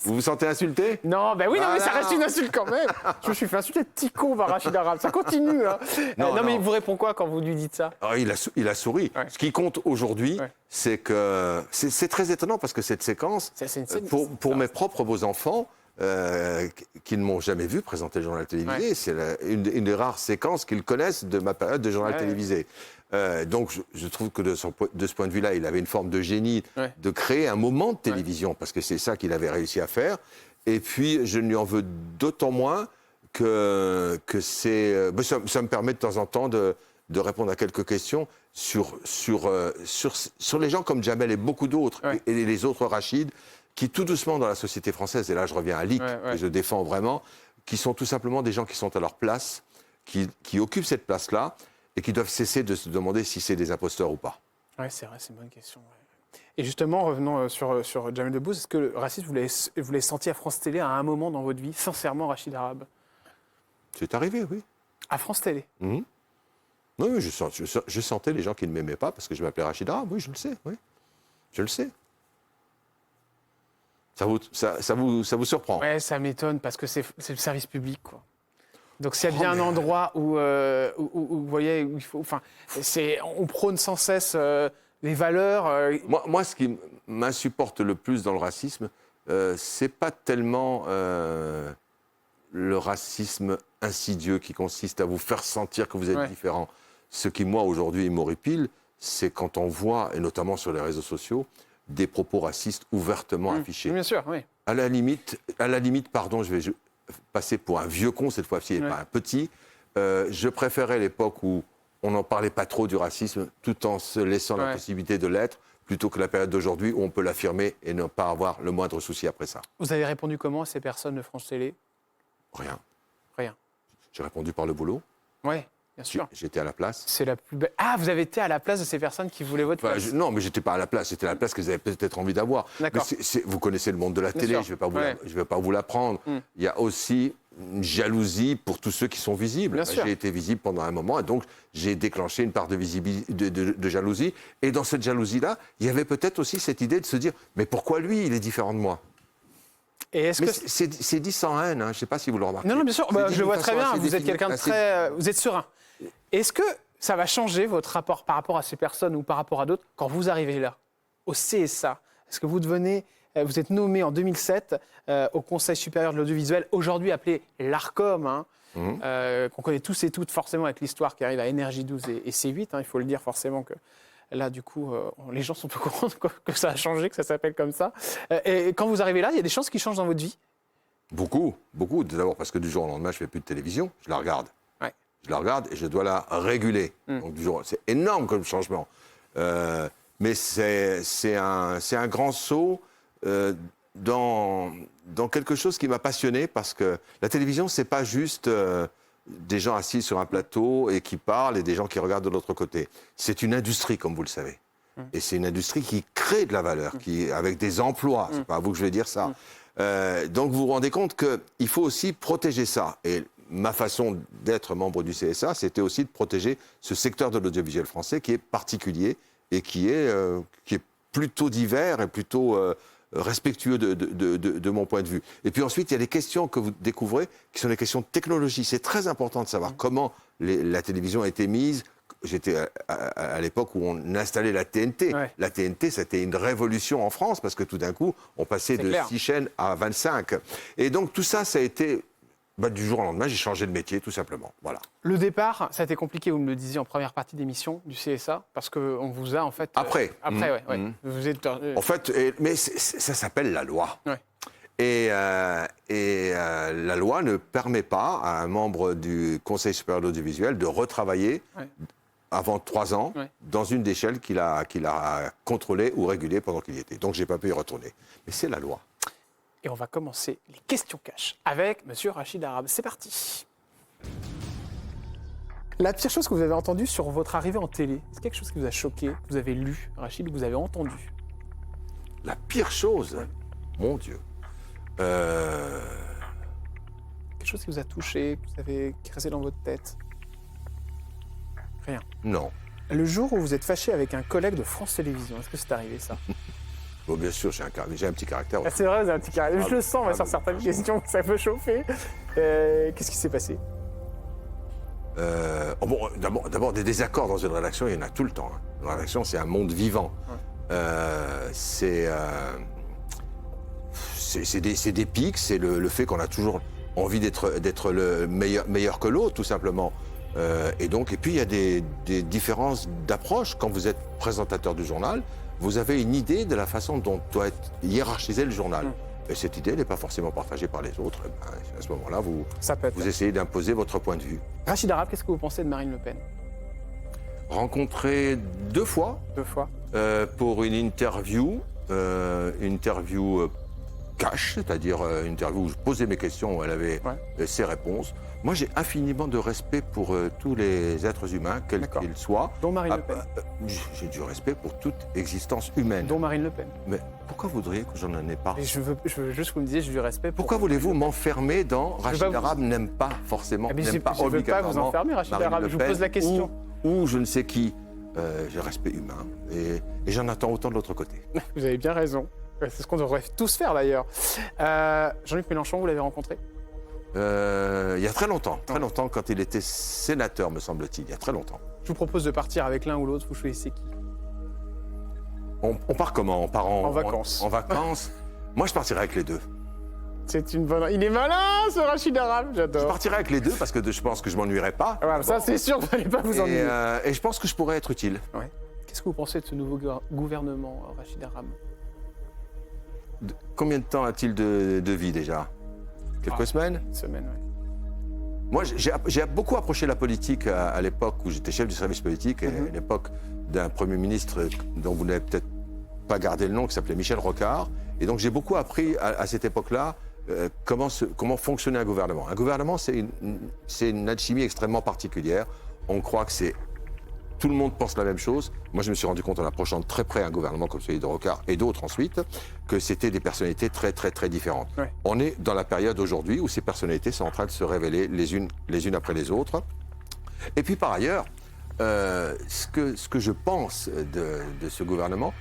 Vous vous sentez insulté? Non, ben oui, non, mais ça Voilà. reste une insulte quand même. Je me suis fait insulter de petit con par Rachid Arabe. Ça continue. Hein. Non, mais non. il vous répond quoi quand vous lui dites ça? Ah, il a souri. Ouais. Ce qui compte aujourd'hui, Ouais. c'est que c'est très étonnant parce que cette séquence, C'est une scène- pour mes propres beaux-enfants, qui ne m'ont jamais vu présenter le journal télévisé, Ouais. c'est une des rares séquences qu'ils connaissent de ma période de journal Ouais. télévisé. Donc je trouve que de ce point de vue-là, il avait une forme de génie Ouais. de créer un moment de télévision, parce que c'est ça qu'il avait réussi à faire. Et puis, je ne lui en veux d'autant moins que ça me permet de temps en temps de répondre à quelques questions sur les gens comme Jamel et beaucoup d'autres, Ouais. et les autres Rachid, qui tout doucement dans la société française, et là je reviens à Lick, Ouais. que je défends vraiment, qui sont tout simplement des gens qui sont à leur place, qui occupent cette place-là, et qui doivent cesser de se demander si c'est des imposteurs ou pas. Oui, c'est vrai, c'est une bonne question. Ouais. Et justement, revenons sur Jamel Debbouze, est-ce que le racisme, vous l'avez senti à France Télé à un moment dans votre vie, sincèrement, Rachid Arabe? C'est arrivé, oui. À France Télé? Oui, oui, je sentais les gens qui ne m'aimaient pas parce que je m'appelais Rachid Arabe, oui, je le sais, oui. Je le sais. Ça vous surprend? Ouais, ça m'étonne parce que c'est le service public, quoi. Donc s'il y a bien un endroit où vous voyez, où il faut, enfin, on prône sans cesse les valeurs. Moi, ce qui m'insupporte le plus dans le racisme, c'est pas tellement le racisme insidieux qui consiste à vous faire sentir que vous êtes Ouais. différent. Ce qui, moi, aujourd'hui, m'horripile, c'est quand on voit, et notamment sur les réseaux sociaux, des propos racistes ouvertement affichés. Bien sûr, oui. À la limite, pardon, je vais passer pour un vieux con cette fois-ci, et Ouais. pas un petit. Je préférais l'époque où on n'en parlait pas trop du racisme, tout en se laissant la Ouais. possibilité de l'être, plutôt que la période d'aujourd'hui où on peut l'affirmer et ne pas avoir le moindre souci après ça. Vous avez répondu comment à ces personnes de France Télé? Rien. Rien. J'ai répondu par le boulot. Oui, bien sûr. J'étais à la place. C'est la plus belle. Ah, vous avez été à la place de ces personnes qui voulaient votre Enfin, place. non, mais j'étais pas à la place. C'était à la place qu'ils avaient peut-être envie d'avoir. D'accord. Mais vous connaissez le monde de la Bien télé. sûr. Je vais pas Ouais. je vais pas vous l'apprendre. Il y a aussi une jalousie pour tous ceux qui sont visibles. Bien sûr. J'ai été visible pendant un moment et donc j'ai déclenché une part de de jalousie. Et dans cette jalousie-là, il y avait peut-être aussi cette idée de se dire mais pourquoi lui, il est différent de moi? Et est-ce Mais que c'est dit sans haine. Hein. Je ne sais pas si vous le remarquez. non, bien sûr, C'est dit je le vois d'une très façon bien. assez Vous êtes définie, quelqu'un de assez- très, vous êtes serein. Est-ce que ça va changer votre rapport par rapport à ces personnes ou par rapport à d'autres quand vous arrivez là, au CSA? Est-ce que vous êtes nommé en 2007 au Conseil supérieur de l'audiovisuel, aujourd'hui appelé l'ARCOM, hein, qu'on connaît tous et toutes forcément avec l'histoire qui arrive à Énergie 12 et C8. Hein, il faut le dire forcément que là, du coup, les gens sont au courant que ça a changé, que ça s'appelle comme ça. Et quand vous arrivez là, il y a des choses qui changent dans votre vie? Beaucoup, beaucoup. D'abord parce que du jour au lendemain, je ne fais plus de télévision, je la regarde. Ouais. Je la regarde et je dois la réguler. Donc, c'est énorme comme changement. Mais c'est un grand saut dans quelque chose qui m'a passionné, parce que la télévision, c'est pas juste des gens assis sur un plateau et qui parlent et des gens qui regardent de l'autre côté. C'est une industrie, comme vous le savez. Et c'est une industrie qui crée de la valeur, avec des emplois. C'est pas à vous que je vais dire ça. Donc vous vous rendez compte qu'il faut aussi protéger ça. Et ma façon d'être membre du CSA, c'était aussi de protéger ce secteur de l'audiovisuel français qui est particulier et qui est plutôt divers et plutôt respectueux de mon point de vue. Et puis ensuite, il y a des questions que vous découvrez qui sont des questions de technologie. C'est très important de savoir comment la télévision a été mise. J'étais à l'époque où on installait la TNT. Ouais. La TNT, c'était une révolution en France parce que tout d'un coup, on passait de 6 chaînes à 25. Et donc tout ça, ça a été... du jour au lendemain, j'ai changé de métier, tout simplement. Voilà. Le départ, ça a été compliqué, vous me le disiez en première partie d'émission du CSA, parce qu'on vous a en fait... Après. Ouais. Vous êtes... En fait, mais ça s'appelle la loi. Ouais. Et la loi ne permet pas à un membre du Conseil supérieur de l'audiovisuel de retravailler avant 3 ans dans une des chaînes qu'il a contrôlée ou régulée pendant qu'il y était. Donc, je n'ai pas pu y retourner. Mais c'est la loi. Et on va commencer les questions cash avec Monsieur Rachid Arabe. C'est parti. La pire chose que vous avez entendue sur votre arrivée en télé, c'est quelque chose qui vous a choqué, que vous avez lu, Rachid, ou que vous avez entendu? La pire chose, mon Dieu. Quelque chose qui vous a touché, qui est resté dans votre tête? Rien. Non. Le jour où vous êtes fâché avec un collègue de France Télévisions, est-ce que c'est arrivé ça? Bon, bien sûr, j'ai un petit caractère. C'est vrai, vous avez un petit caractère. Je le sens sur certaines questions, ça peut chauffer. Qu'est-ce qui s'est passé? D'abord, des désaccords dans une rédaction, il y en a tout le temps. Une rédaction, c'est un monde vivant. C'est des pics, c'est le fait qu'on a toujours envie d'être le meilleur que l'autre, tout simplement. Et puis, il y a des différences d'approche. Quand vous êtes présentateur du journal, vous avez une idée de la façon dont doit être hiérarchisé le journal. Et cette idée n'est pas forcément partagée par les autres. À ce moment-là, vous essayez d'imposer votre point de vue. Rachid Arabe, qu'est-ce que vous pensez de Marine Le Pen? Rencontré 2 fois. 2 fois. Pour une interview cash, c'est-à-dire une interview où je posais mes questions, où elle avait ses réponses. Moi, j'ai infiniment de respect pour tous les êtres humains, quels qu'ils soient. Dont Marine Le Pen. J'ai du respect pour toute existence humaine. Dont Marine Le Pen. Mais pourquoi voudriez que j'en ai pas? Je veux juste que vous me disiez, j'ai du respect pour... Pourquoi voulez-vous m'enfermer dans Rachid Arabe n'aime pas forcément, n'aime pas obligatoirement... Je ne veux pas vous enfermer, Rachid Arabe, je vous pose la question. Ou je ne sais qui. J'ai respect humain et j'en attends autant de l'autre côté. Vous avez bien raison. C'est ce qu'on devrait tous faire d'ailleurs. Jean-Luc Mélenchon, vous l'avez rencontré? Il y a très longtemps, quand il était sénateur, me semble-t-il, il y a très longtemps. Je vous propose de partir avec l'un ou l'autre, vous choisissez qui? On part comment? On part en vacances. En vacances. Moi, je partirais avec les deux. C'est une bonne... Il est malin, ce Rachid Arabe, j'adore. Je partirais avec les deux parce que je pense que je m'ennuierais pas. Ça, c'est sûr, vous n'allez pas vous ennuyer. Et je pense que je pourrais être utile. Ouais. Qu'est-ce que vous pensez de ce nouveau gouvernement, Rachid Arabe? Combien de temps a-t-il de vie déjà? Quelques semaines? Une semaine, oui. Moi, j'ai beaucoup approché la politique à l'époque où j'étais chef du service politique, et à l'époque d'un Premier ministre dont vous n'avez peut-être pas gardé le nom, qui s'appelait Michel Rocard. Et donc j'ai beaucoup appris à cette époque-là comment fonctionnait un gouvernement. Un gouvernement, c'est une alchimie extrêmement particulière. On croit que tout le monde pense la même chose. Moi, je me suis rendu compte en approchant de très près un gouvernement comme celui de Rocard et d'autres ensuite, que c'était des personnalités très, très, très différentes. Ouais. On est dans la période aujourd'hui où ces personnalités sont en train de se révéler les unes après les autres. Et puis, par ailleurs, ce que je pense de ce gouvernement,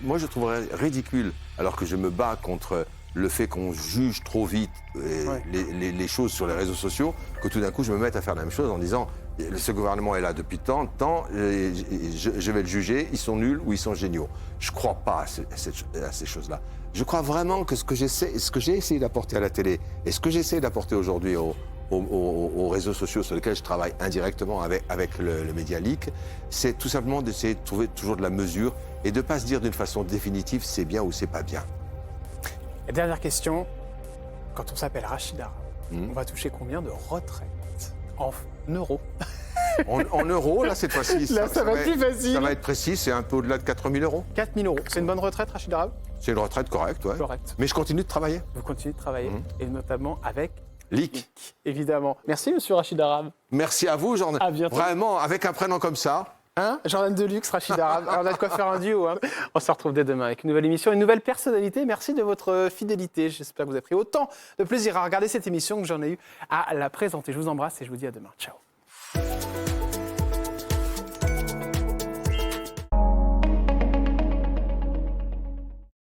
moi, je trouverais ridicule, alors que je me bats contre le fait qu'on juge trop vite les choses sur les réseaux sociaux, que tout d'un coup, je me mette à faire la même chose en disant... Ce gouvernement est là depuis tant de temps, je vais le juger, ils sont nuls ou ils sont géniaux. Je ne crois pas à ces choses-là. Je crois vraiment que ce que j'ai essayé d'apporter à la télé et ce que j'essaie d'apporter aujourd'hui aux réseaux sociaux sur lesquels je travaille indirectement avec le Médialique, c'est tout simplement d'essayer de trouver toujours de la mesure et de ne pas se dire d'une façon définitive c'est bien ou c'est pas bien. Et dernière question, quand on s'appelle Rachid Arabe, on va toucher combien de retraites en euros? En euros, là, cette fois-ci, ça va être plus facile. Ça va être précis, c'est un peu au-delà de 4 000 euros. 4 000 euros. C'est une bonne retraite, Rachid Arabe? C'est une retraite correcte, ouais. Correct. Mais je continue de travailler. Vous continuez de travailler, et notamment avec Lick. évidemment. Merci, monsieur Rachid Arabe. Merci à vous, Jordan. À bientôt. Vraiment, avec un prénom comme ça. Hein, Jordan Deluxe, Rachid Arabe. Alors, on a de quoi faire un duo. Hein. On se retrouve dès demain avec une nouvelle émission, une nouvelle personnalité. Merci de votre fidélité. J'espère que vous avez pris autant de plaisir à regarder cette émission que j'en ai eu à la présenter. Je vous embrasse et je vous dis à demain. Ciao.